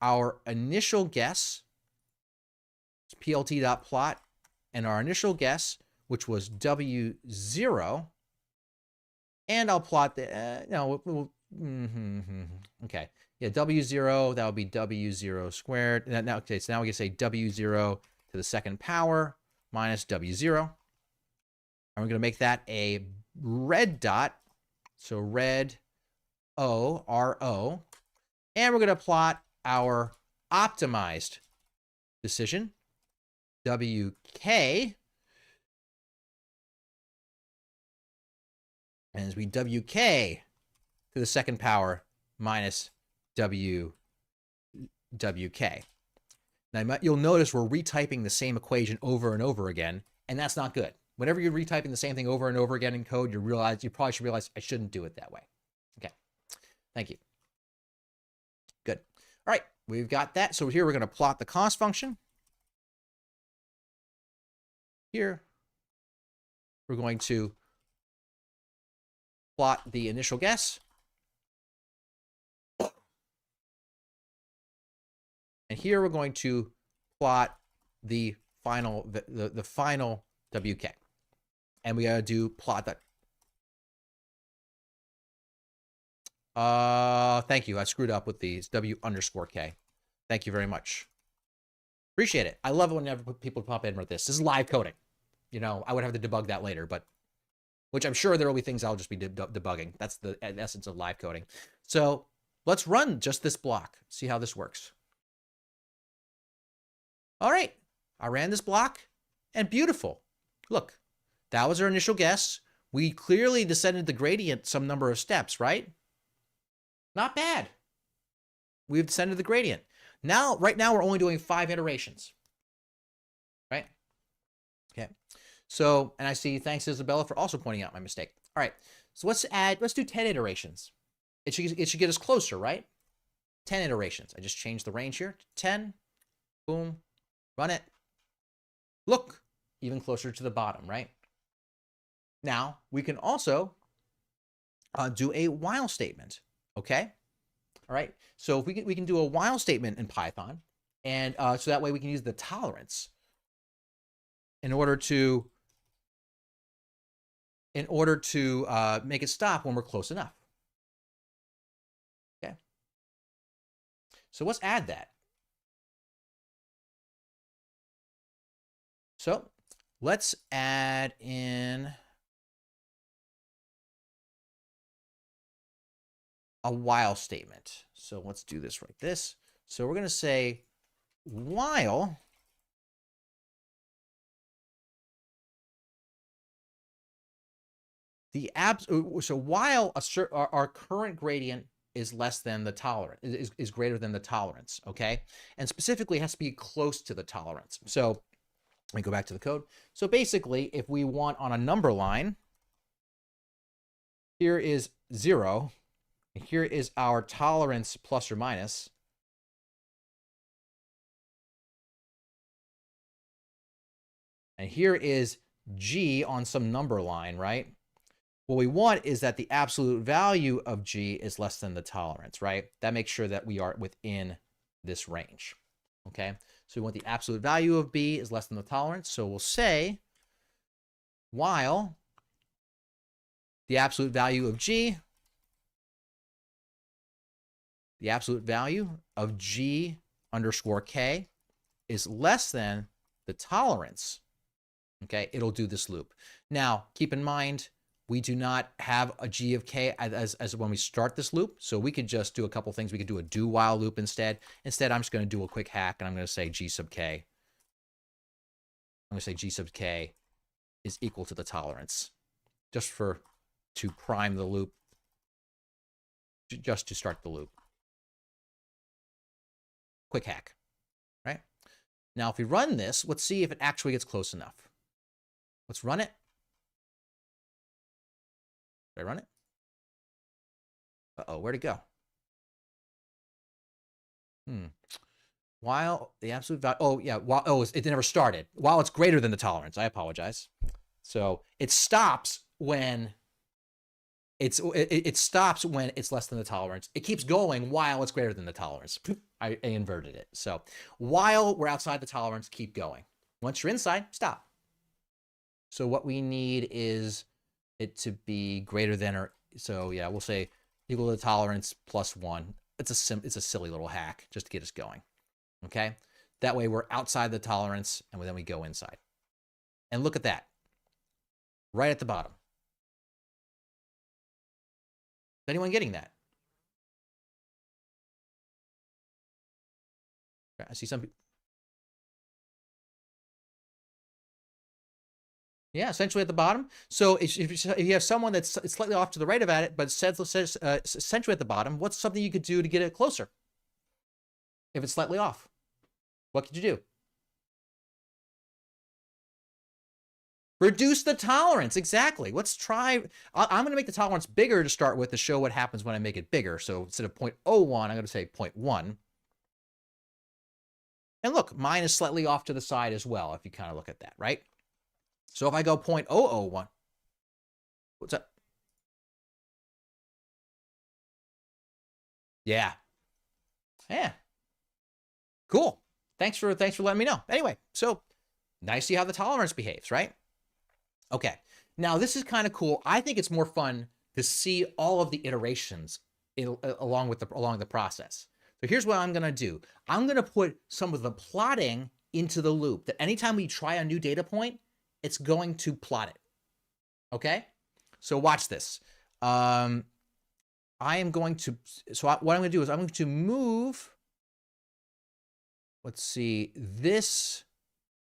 our initial guess, PLT.plot, and our initial guess, which was W0, and I'll plot the, okay, yeah, W0, that would be W0 squared. Now, okay, so now we can say W0 to the second power minus W0. And we're going to make that a red dot, so red O, RO, and we're going to plot our optimized decision, WK, and as we WK to the second power minus WK. Now, you'll notice we're retyping the same equation over and over again, and that's not good. Whenever you're retyping the same thing over and over again in code, you probably should realize I shouldn't do it that way. Okay, thank you. Good. All right, we've got that. So here we're going to plot the cost function. Here, we're going to plot the initial guess. And here we're going to plot the final, the final WK. And we got to do plot that. Thank you. I screwed up with these W underscore K. Thank you very much. Appreciate it. I love it whenever people pop in with this. This is live coding. You know, I would have to debug that later, but which I'm sure there will be things I'll just be debugging. That's the essence of live coding. So let's run just this block. See how this works. All right. I ran this block and beautiful. Look, that was our initial guess. We clearly descended the gradient some number of steps, right? Not bad. We've descended the gradient. Now, right now, we're only doing 5 iterations, right? Okay. So, and I see, thanks Isabella for also pointing out my mistake. All right. So let's do 10 iterations. It should get us closer, right? 10 iterations. I just changed the range here to 10. Boom. Run it. Look, even closer to the bottom, right? Now, we can also do a while statement, okay? All right, so if we can do a while statement in Python, and so that way we can use the tolerance in order to make it stop when we're close enough. Okay, so let's add that. So let's add in a while statement. So let's do this like this. So we're going to say while so while our current gradient is less than the tolerance, is greater than the tolerance, okay? And specifically it has to be close to the tolerance. So let me go back to the code. So basically, if we want on a number line, here is 0, and here is our tolerance plus or minus. And here is G on some number line, right? What we want is that the absolute value of G is less than the tolerance, right? That makes sure that we are within this range, okay? So we want the absolute value of B is less than the tolerance. So we'll say while the absolute value of G, the absolute value of G underscore K is less than the tolerance, okay, it'll do this loop. Now, keep in mind, we do not have a G of K as when we start this loop. So we could just do a couple things. We could do a do while loop instead. Instead, I'm just going to do a quick hack, and I'm going to say G sub K. I'm going to say G sub K is equal to the tolerance, just to prime the loop, just to start the loop. Quick hack, right? Now, if we run this, let's see if it actually gets close enough. Let's run it. Did I run it? Uh-oh, where'd it go? While the absolute value, oh yeah, while, it never started. While it's greater than the tolerance, I apologize. So it stops when it stops when it's less than the tolerance. It keeps going while it's greater than the tolerance. I inverted it. So while we're outside the tolerance, keep going. Once you're inside, stop. So what we need is it to be greater than or, so yeah, we'll say equal to the tolerance plus 1. It's a silly little hack just to get us going. Okay? That way we're outside the tolerance and then we go inside. And look at that. Right at the bottom. Is anyone getting that? I see some people. Yeah, essentially at the bottom. So if you have someone that's slightly off to the right of it, but it says essentially at the bottom, what's something you could do to get it closer? If it's slightly off, what could you do? Reduce the tolerance. Exactly. Let's try. I'm going to make the tolerance bigger to start with to show what happens when I make it bigger. So instead of 0.01, I'm going to say 0.1. And look, mine is slightly off to the side as well, if you kind of look at that, right? So if I go 0.001, what's up? Yeah. Yeah. Cool. Thanks for letting me know. Anyway, so now you see how the tolerance behaves, right? Okay. Now this is kind of cool. I think it's more fun to see all of the iterations along the process. So here's what I'm going to do. I'm going to put some of the plotting into the loop that anytime we try a new data point, it's going to plot it. Okay? So watch this. I am going to, so what I'm going to do is I'm going to move, let's see, this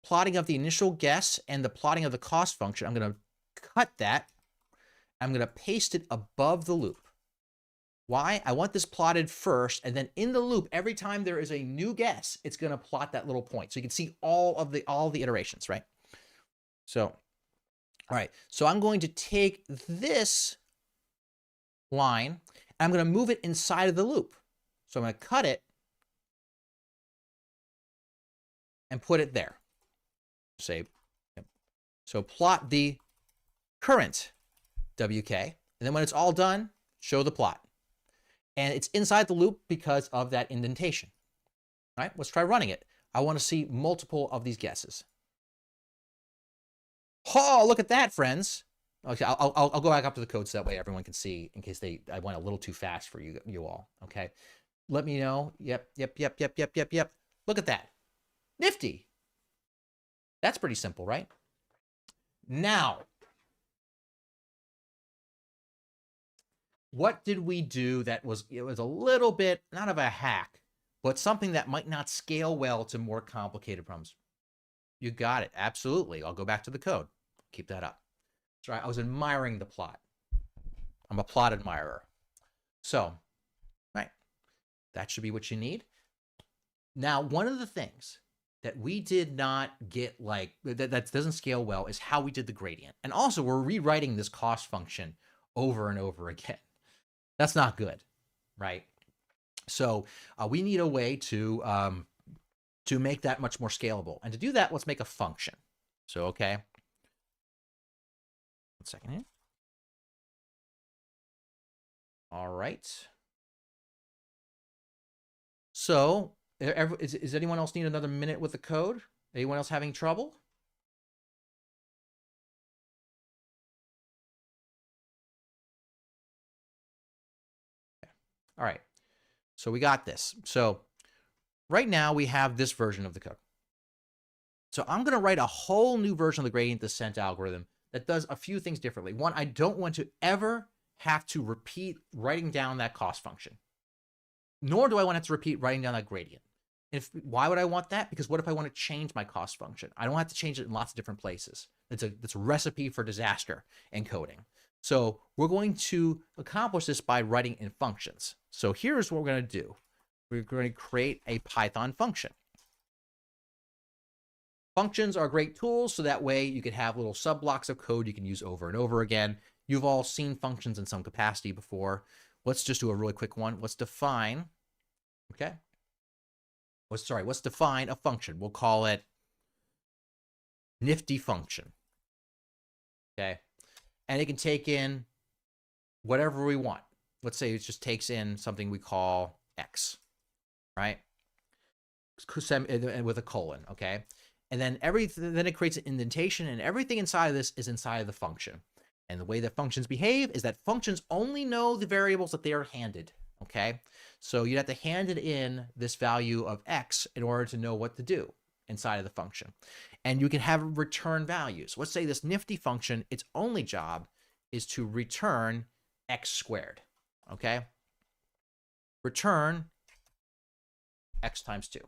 plotting of the initial guess and the plotting of the cost function. I'm going to cut that. I'm going to paste it above the loop. Why? I want this plotted first, and then in the loop, every time there is a new guess, it's going to plot that little point. So you can see all the iterations, right? So, all right. So I'm going to take this line, and I'm going to move it inside of the loop. So I'm going to cut it and put it there. Say, so plot the current WK, and then when it's all done, show the plot. And it's inside the loop because of that indentation. All right, let's try running it. I want to see multiple of these guesses. Oh, look at that, friends. Okay, I'll go back up to the code so that way everyone can see in case I went a little too fast for you all. Okay, let me know. Yep. Look at that. Nifty. That's pretty simple, right? Now, what did we do that was, it was a little bit, not of a hack, but something that might not scale well to more complicated problems? You got it. Absolutely. I'll go back to the code. Keep that up. That's right. I was admiring the plot. I'm a plot admirer. So, right. That should be what you need. Now, one of the things that we did not get, like, that doesn't scale well is how we did the gradient. And also, we're rewriting this cost function over and over again. That's not good, right? So we need a way to make that much more scalable. And to do that, let's make a function. So, okay. 1 second here. All right. So, is anyone else need another minute with the code? Anyone else having trouble? Okay. All right. So we got this. So right now we have this version of the code. So I'm going to write a whole new version of the gradient descent algorithm that does a few things differently. One, I don't want to ever have to repeat writing down that cost function, nor do I want to have to repeat writing down that gradient. Why would I want that? Because what if I want to change my cost function? I don't have to change it in lots of different places. It's a recipe for disaster in coding. So we're going to accomplish this by writing in functions. So here's what we're going to do. We're going to create a Python function. Functions are great tools, so that way you can have little subblocks of code you can use over and over again. You've all seen functions in some capacity before. Let's just do a really quick one. Let's define, okay? Let's define a function. We'll call it nifty function, okay? And it can take in whatever we want. Let's say it just takes in something we call x, right? With a colon, okay? And then then it creates an indentation, and everything inside of this is inside of the function. And the way that functions behave is that functions only know the variables that they are handed, okay? So you'd have to hand it in this value of x in order to know what to do inside of the function. And you can have return values. Let's say this nifty function, its only job is to return x squared, okay? Return x times 2.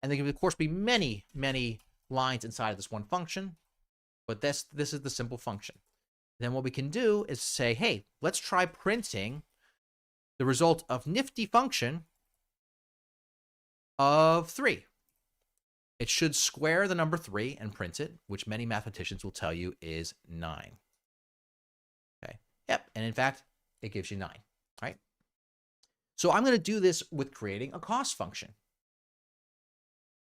And there can, of course, be many, many lines inside of this one function, but this is the simple function. Then what we can do is say, hey, let's try printing the result of nifty function of 3. It should square the number 3 and print it, which many mathematicians will tell you is 9. Okay. Yep. And in fact, it gives you 9. Right? So I'm going to do this with creating a cost function.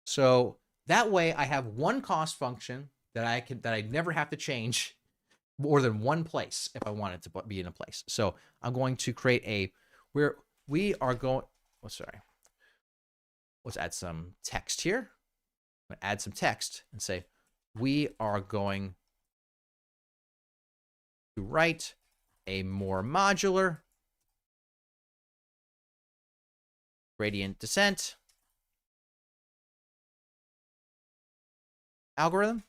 So that way I have one cost function that I never have to change more than one place if I want it to be in a place. So I'm going to create let's add some text here. I'm going to add some text and say, we are going to write a more modular gradient descent algorithm.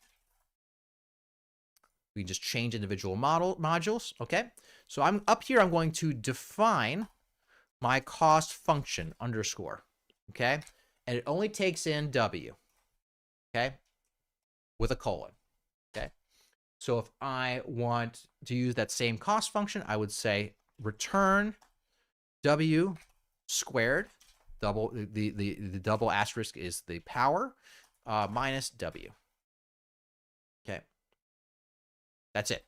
We can just change individual modules, okay? So I'm up here, I'm going to define my cost function underscore, okay? And it only takes in w, okay? With a colon, okay? So if I want to use that same cost function, I would say return w squared, the double asterisk is the power, minus w. Okay. That's it.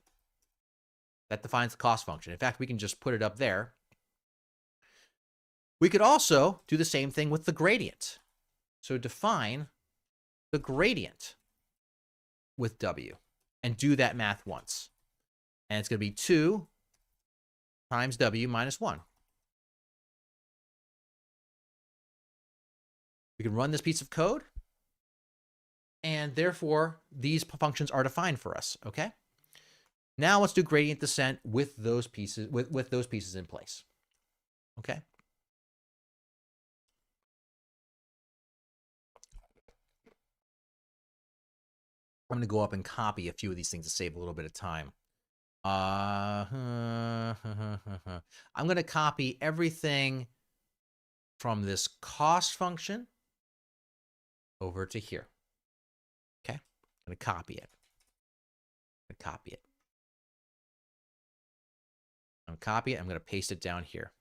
That defines the cost function. In fact, we can just put it up there. We could also do the same thing with the gradient. So define the gradient with w and do that math once. And it's going to be 2 times w minus 1. We can run this piece of code, and therefore these functions are defined for us, okay? Now let's do gradient descent with those pieces with those pieces in place. Okay? I'm going to go up and copy a few of these things to save a little bit of time. I'm going to copy everything from this cost function over to here. Okay, I'm going to copy it. I'm going to copy it. I'm going to copy it. I'm going to paste it down here.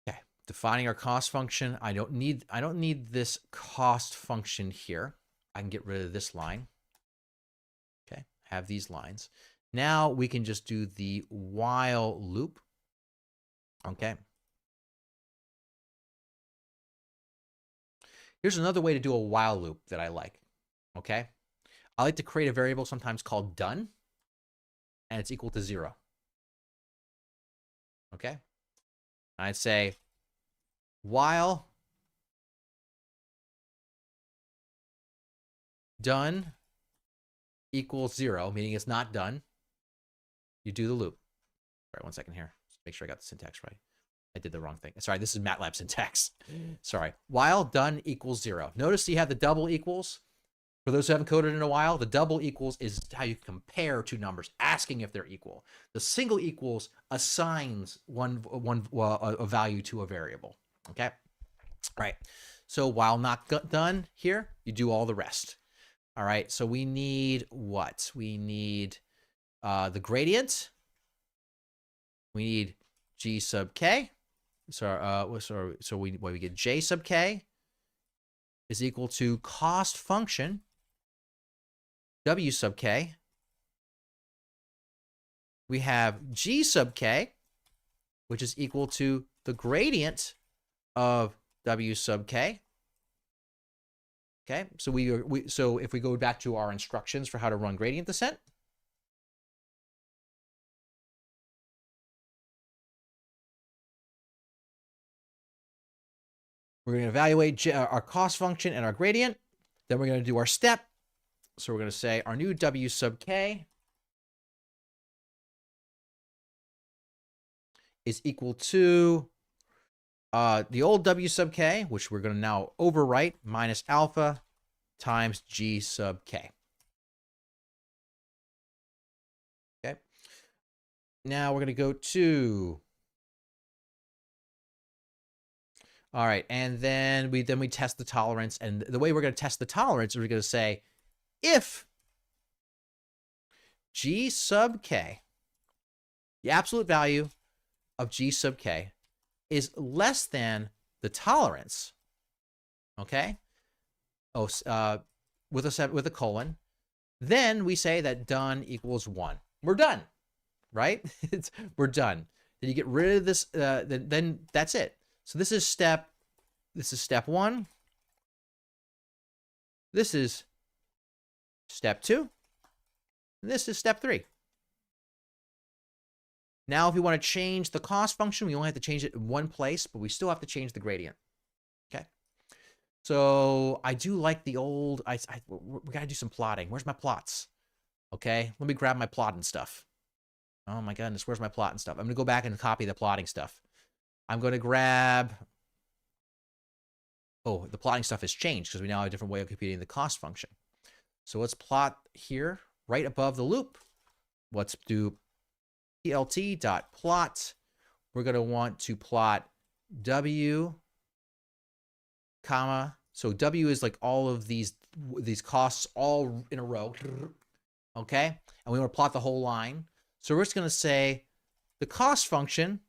Okay, defining our cost function. I don't need this cost function here. I can get rid of this line. Okay, have these lines. Now we can just do the while loop. Okay. Here's another way to do a while loop that I like. Okay. I like to create a variable sometimes called done, and it's equal to 0. Okay. I'd say while done equals 0, meaning it's not done, you do the loop. All right, 1 second here. Just make sure I got the syntax right. I did the wrong thing. Sorry, this is MATLAB syntax. Sorry. While done equals 0. Notice you have the double equals. For those who haven't coded in a while, the double equals is how you compare two numbers, asking if they're equal. The single equals assigns a value to a variable. Okay. All right. So while not done here, you do all the rest. All right. So we need what? We need the gradient. We need G sub K. So we get J sub K is equal to cost function W sub K. We have G sub K, which is equal to the gradient of W sub K. Okay, so so if we go back to our instructions for how to run gradient descent, we're going to evaluate our cost function and our gradient. Then we're going to do our step. So we're going to say our new W sub K is equal to the old W sub K, which we're going to now overwrite, minus alpha times G sub K. Okay. Now we're going to go to... All right, and then we test the tolerance. And the way we're going to test the tolerance is we're going to say, if G sub K, the absolute value of G sub K, is less than the tolerance, okay? Oh, with a colon, then we say that done equals 1. We're done, right? We're done. Then you get rid of this. Then that's it. So this is step 1. This is step 2. And this is step 3. Now, if we want to change the cost function, we only have to change it in one place, but we still have to change the gradient. Okay. So I do like the old, we got to do some plotting. Where's my plots? Okay. Let me grab my plotting stuff. Oh my goodness. Where's my plotting stuff? I'm going to go back and copy the plotting stuff. I'm going to grab, oh, the plotting stuff has changed because we now have a different way of computing the cost function. So let's plot here right above the loop. Let's do plt.plot. We're going to want to plot W, comma. So W is like all of these costs all in a row. Okay. And we want to plot the whole line. So we're just going to say the cost function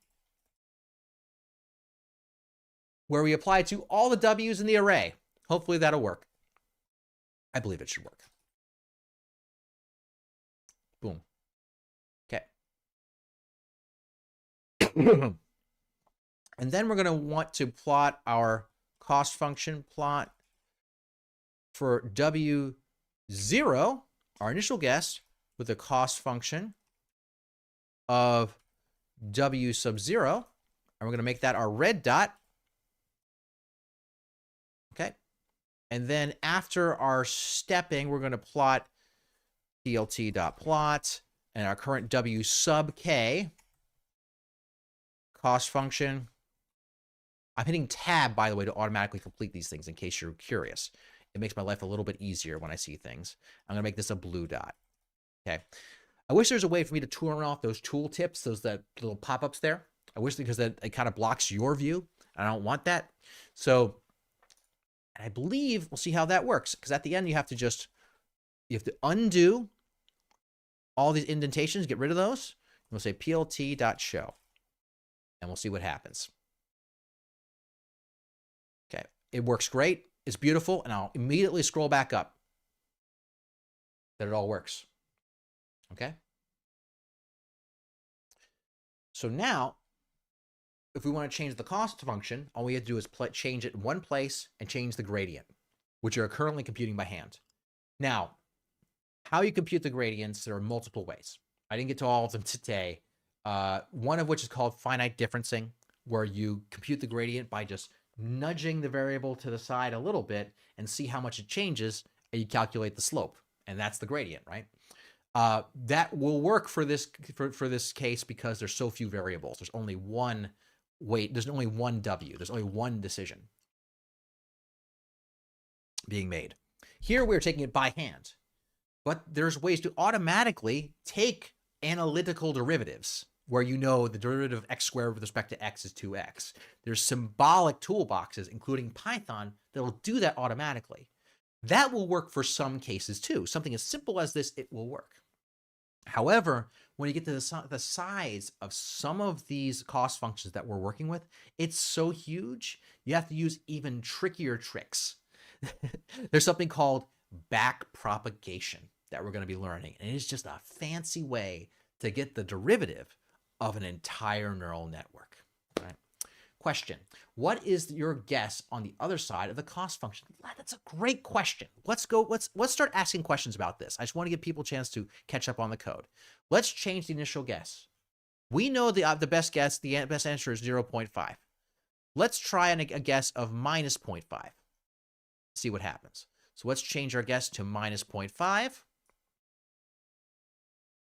where we apply to all the W's in the array. Hopefully that'll work. I believe it should work. Boom. Okay. And then we're going to want to plot our cost function plot for W0, our initial guess, with a cost function of W sub 0. And we're going to make that our red dot. Okay. And then after our stepping, we're going to plot plt.plot and our current W sub K cost function. I'm hitting tab, by the way, to automatically complete these things in case you're curious. It makes my life a little bit easier when I see things. I'm going to make this a blue dot. Okay. I wish there's a way for me to turn off those tool tips, that little pop-ups there. I wish, because that it kind of blocks your view. I don't want that. So, and I believe we'll see how that works, because at the end you have to undo all these indentations, get rid of those. And we'll say plt.show, and we'll see what happens. Okay, it works great. It's beautiful, and I'll immediately scroll back up that it all works. Okay. So now, if we want to change the cost function, all we have to do is change it in one place and change the gradient, which you're currently computing by hand. Now, how you compute the gradients, there are multiple ways. I didn't get to all of them today. One of which is called finite differencing, where you compute the gradient by just nudging the variable to the side a little bit and see how much it changes, and you calculate the slope, and that's the gradient, right? That will work for this case because there's so few variables. There's only one weight. There's only one W. There's only one decision being made. Here we're taking it by hand, but there's ways to automatically take analytical derivatives where you know the derivative of x squared with respect to x is 2x. There's symbolic toolboxes, including Python, that will do that automatically. That will work for some cases too. Something as simple as this, it will work. However, when you get to the size of some of these cost functions that we're working with, it's so huge, you have to use even trickier tricks. There's something called backpropagation that we're going to be learning. And it is just a fancy way to get the derivative of an entire neural network. Right? Question: what is your guess on the other side of the cost function? That's a great question. Let's start asking questions about this. I just want to give people a chance to catch up on the code. Let's change the initial guess. We know the best guess, the best answer is 0.5. Let's try a guess of minus 0.5. See what happens. So let's change our guess to minus 0.5.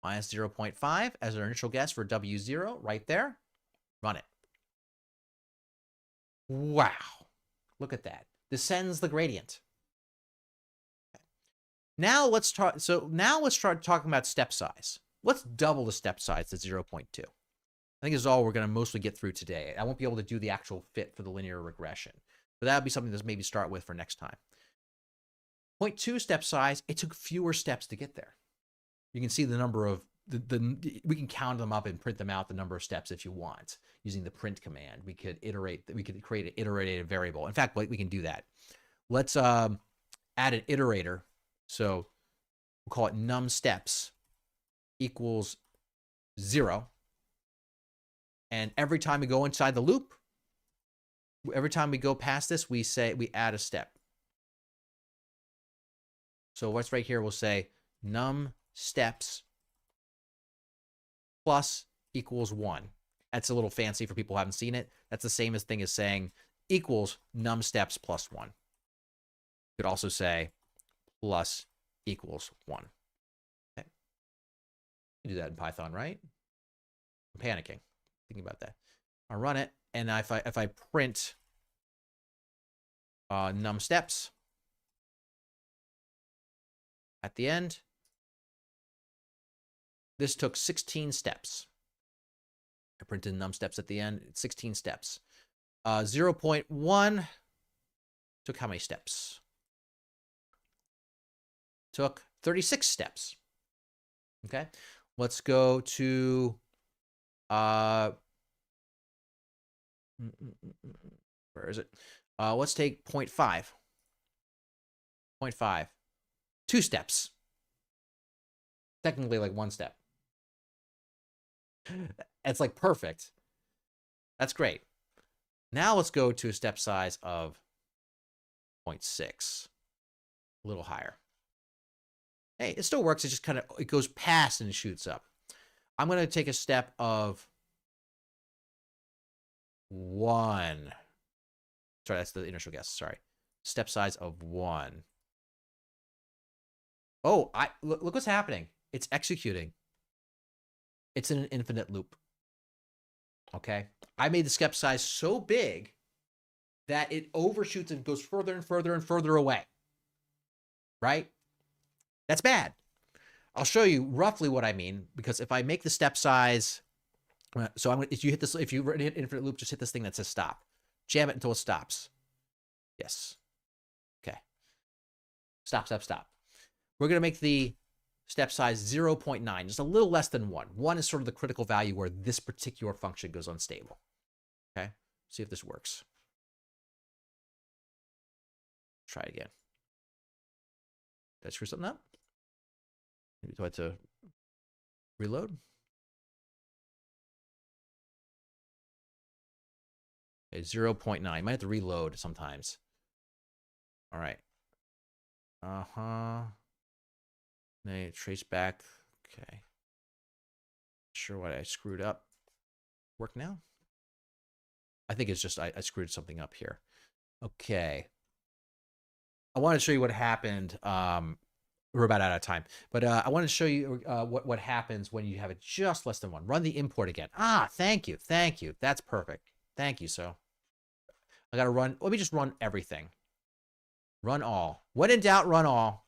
Minus 0.5 as our initial guess for W0 right there. Run it. Wow. Look at that. Descends the gradient. Okay. Now let's start talking about step size. Let's double the step size to 0.2. I think this is all we're going to mostly get through today. I won't be able to do the actual fit for the linear regression, but that would be something to maybe start with for next time. 0.2 step size, it took fewer steps to get there. You can see the number of we can count them up and print them out, the number of steps if you want, using the print command. We could create an iterative variable. In fact, we can do that. Let's add an iterator. So we'll call it num steps equals 0. And every time we go inside the loop, every time we go past this, we add a step. So what's right here, we'll say num steps plus equals 1. That's a little fancy for people who haven't seen it. That's the same thing as saying equals num steps plus 1. You could also say plus equals 1. Okay. You do that in Python, right? I'm panicking thinking about that. I'll run it, and if I print num steps at the end, this took 16 steps. I printed num steps at the end. It's 16 steps. 0.1 took how many steps? Took 36 steps. Okay. Let's go to where is it? Let's take 0.5. 0.5. 2 steps. Technically like 1 step. It's like perfect. That's great. Now let's go to a step size of 0.6. A little higher. Hey, it still works. It just it goes past and it shoots up. I'm going to take a step of 1. Sorry, that's the initial guess. Sorry. Step size of 1. Oh, look what's happening. It's executing. It's in an infinite loop. Okay. I made the step size so big that it overshoots and goes further and further and further away. Right? That's bad. I'll show you roughly what I mean, because if I make the step size, so I'm gonna, if you hit this, if you hit infinite loop, just hit this thing that says stop. Jam it until it stops. Yes. Okay. Stop, stop, stop. We're gonna make the step size 0.9, just a little less than 1. 1 is sort of the critical value where this particular function goes unstable. Okay, see if this works. Try it again. Did I screw something up? Maybe do I have to reload? Okay, 0.9. Might have to reload sometimes. All right. May trace back. Okay. Sure what I screwed up. Work now? I think it's just I screwed something up here. Okay. I want to show you what happened. We're about out of time, but I want to show you what happens when you have it just less than 1. Run the import again. Thank you. Thank you. That's perfect. Thank you. So I got to run. Let me just run everything. Run all. When in doubt, run all.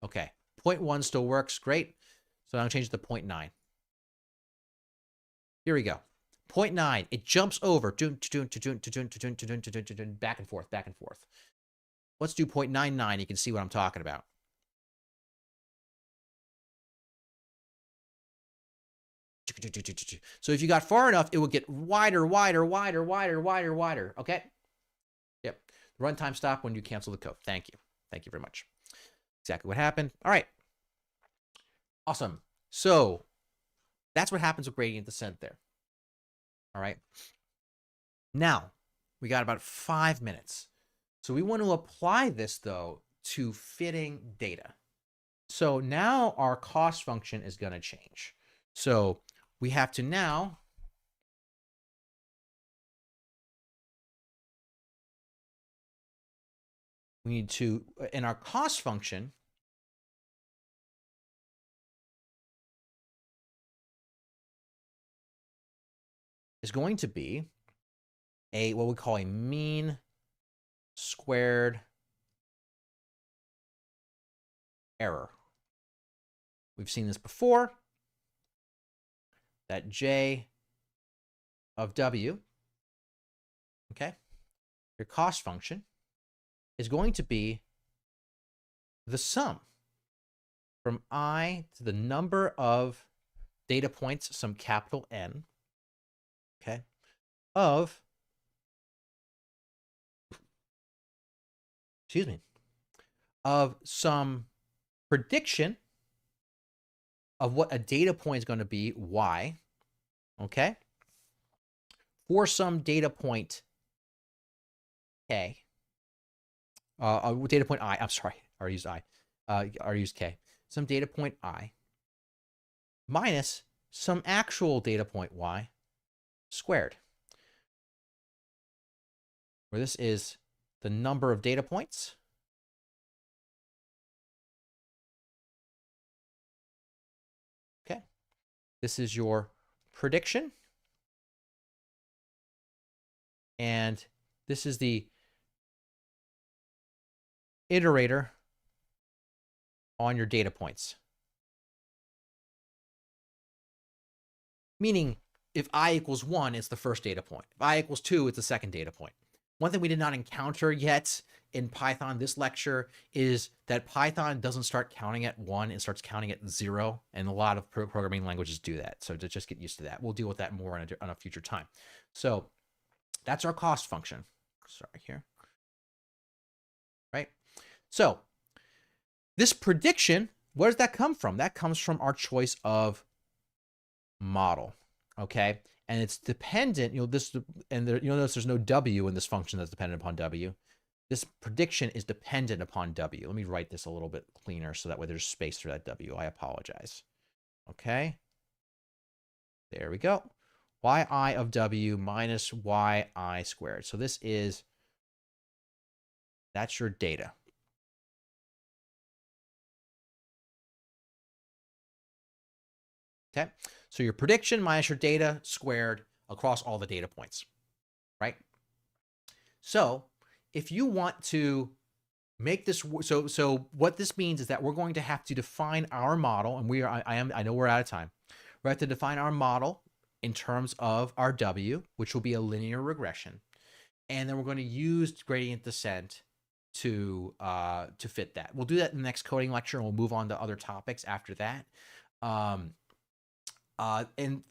Okay. 0.1 still works. Great. So I'm going to change it to 0.9. Here we go. 0.9. It jumps over. Back and forth, back and forth. Let's do 0.99. You can see what I'm talking about. So if you got far enough, it would get wider, wider, wider, wider, wider, wider. Okay? Yep. Runtime stop when you cancel the code. Thank you. Thank you very much. Exactly what happened. All right. Awesome. So that's what happens with gradient descent there. All right. Now, we got about 5 minutes. So we want to apply this, though, to fitting data. So now our cost function is going to change. So we have to now we need to, in our cost function, is going to be a what we call a mean squared error. We've seen this before, that J of W, okay, your cost function is going to be the sum from I to the number of data points, some capital N, okay, of, excuse me, of some prediction of what a data point is going to be, Y, okay, for some data point K, data point I, I'm sorry, I already used I, I already used K, some data point I, minus some actual data point Y squared, where this is the number of data points, okay, this is your prediction, and this is the iterator on your data points. Meaning, if I equals 1, it's the first data point. If I equals 2, it's the second data point. One thing we did not encounter yet in Python this lecture is that Python doesn't start counting at 1, it starts counting at 0, and a lot of programming languages do that. So to just get used to that. We'll deal with that more on a future time. So that's our cost function. Sorry here. Right? So this prediction, where does that come from? That comes from our choice of model, okay? And it's dependent, you'll notice there's no W in this function that's dependent upon W. This prediction is dependent upon W. Let me write this a little bit cleaner so that way there's space through that W. I apologize. Okay. There we go. Yi of W minus Yi squared. So this is, that's your data. Okay. So your prediction minus your data squared across all the data points, right? So if you want to make this so what this means is that we're going to have to define our model, and I know we're out of time. We have to define our model in terms of our W, which will be a linear regression, and then we're going to use gradient descent to fit that. We'll do that in the next coding lecture, and we'll move on to other topics after that. And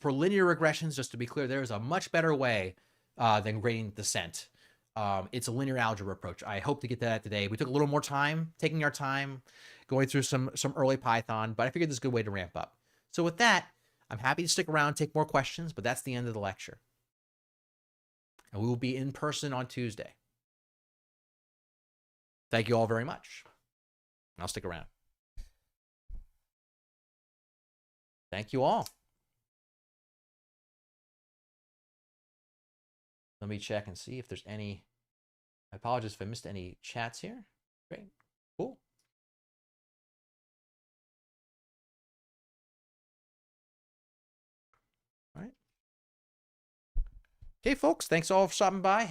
for linear regressions, just to be clear, there is a much better way than gradient descent. It's a linear algebra approach. I hope to get to that today. We took a little more time, taking our time, going through some early Python, but I figured this is a good way to ramp up. So with that, I'm happy to stick around, take more questions, but that's the end of the lecture. And we will be in person on Tuesday. Thank you all very much. I'll stick around. Thank you all. Let me check and see if there's any. I apologize if I missed any chats here. Great. Cool. All right. Okay, folks. Thanks all for stopping by.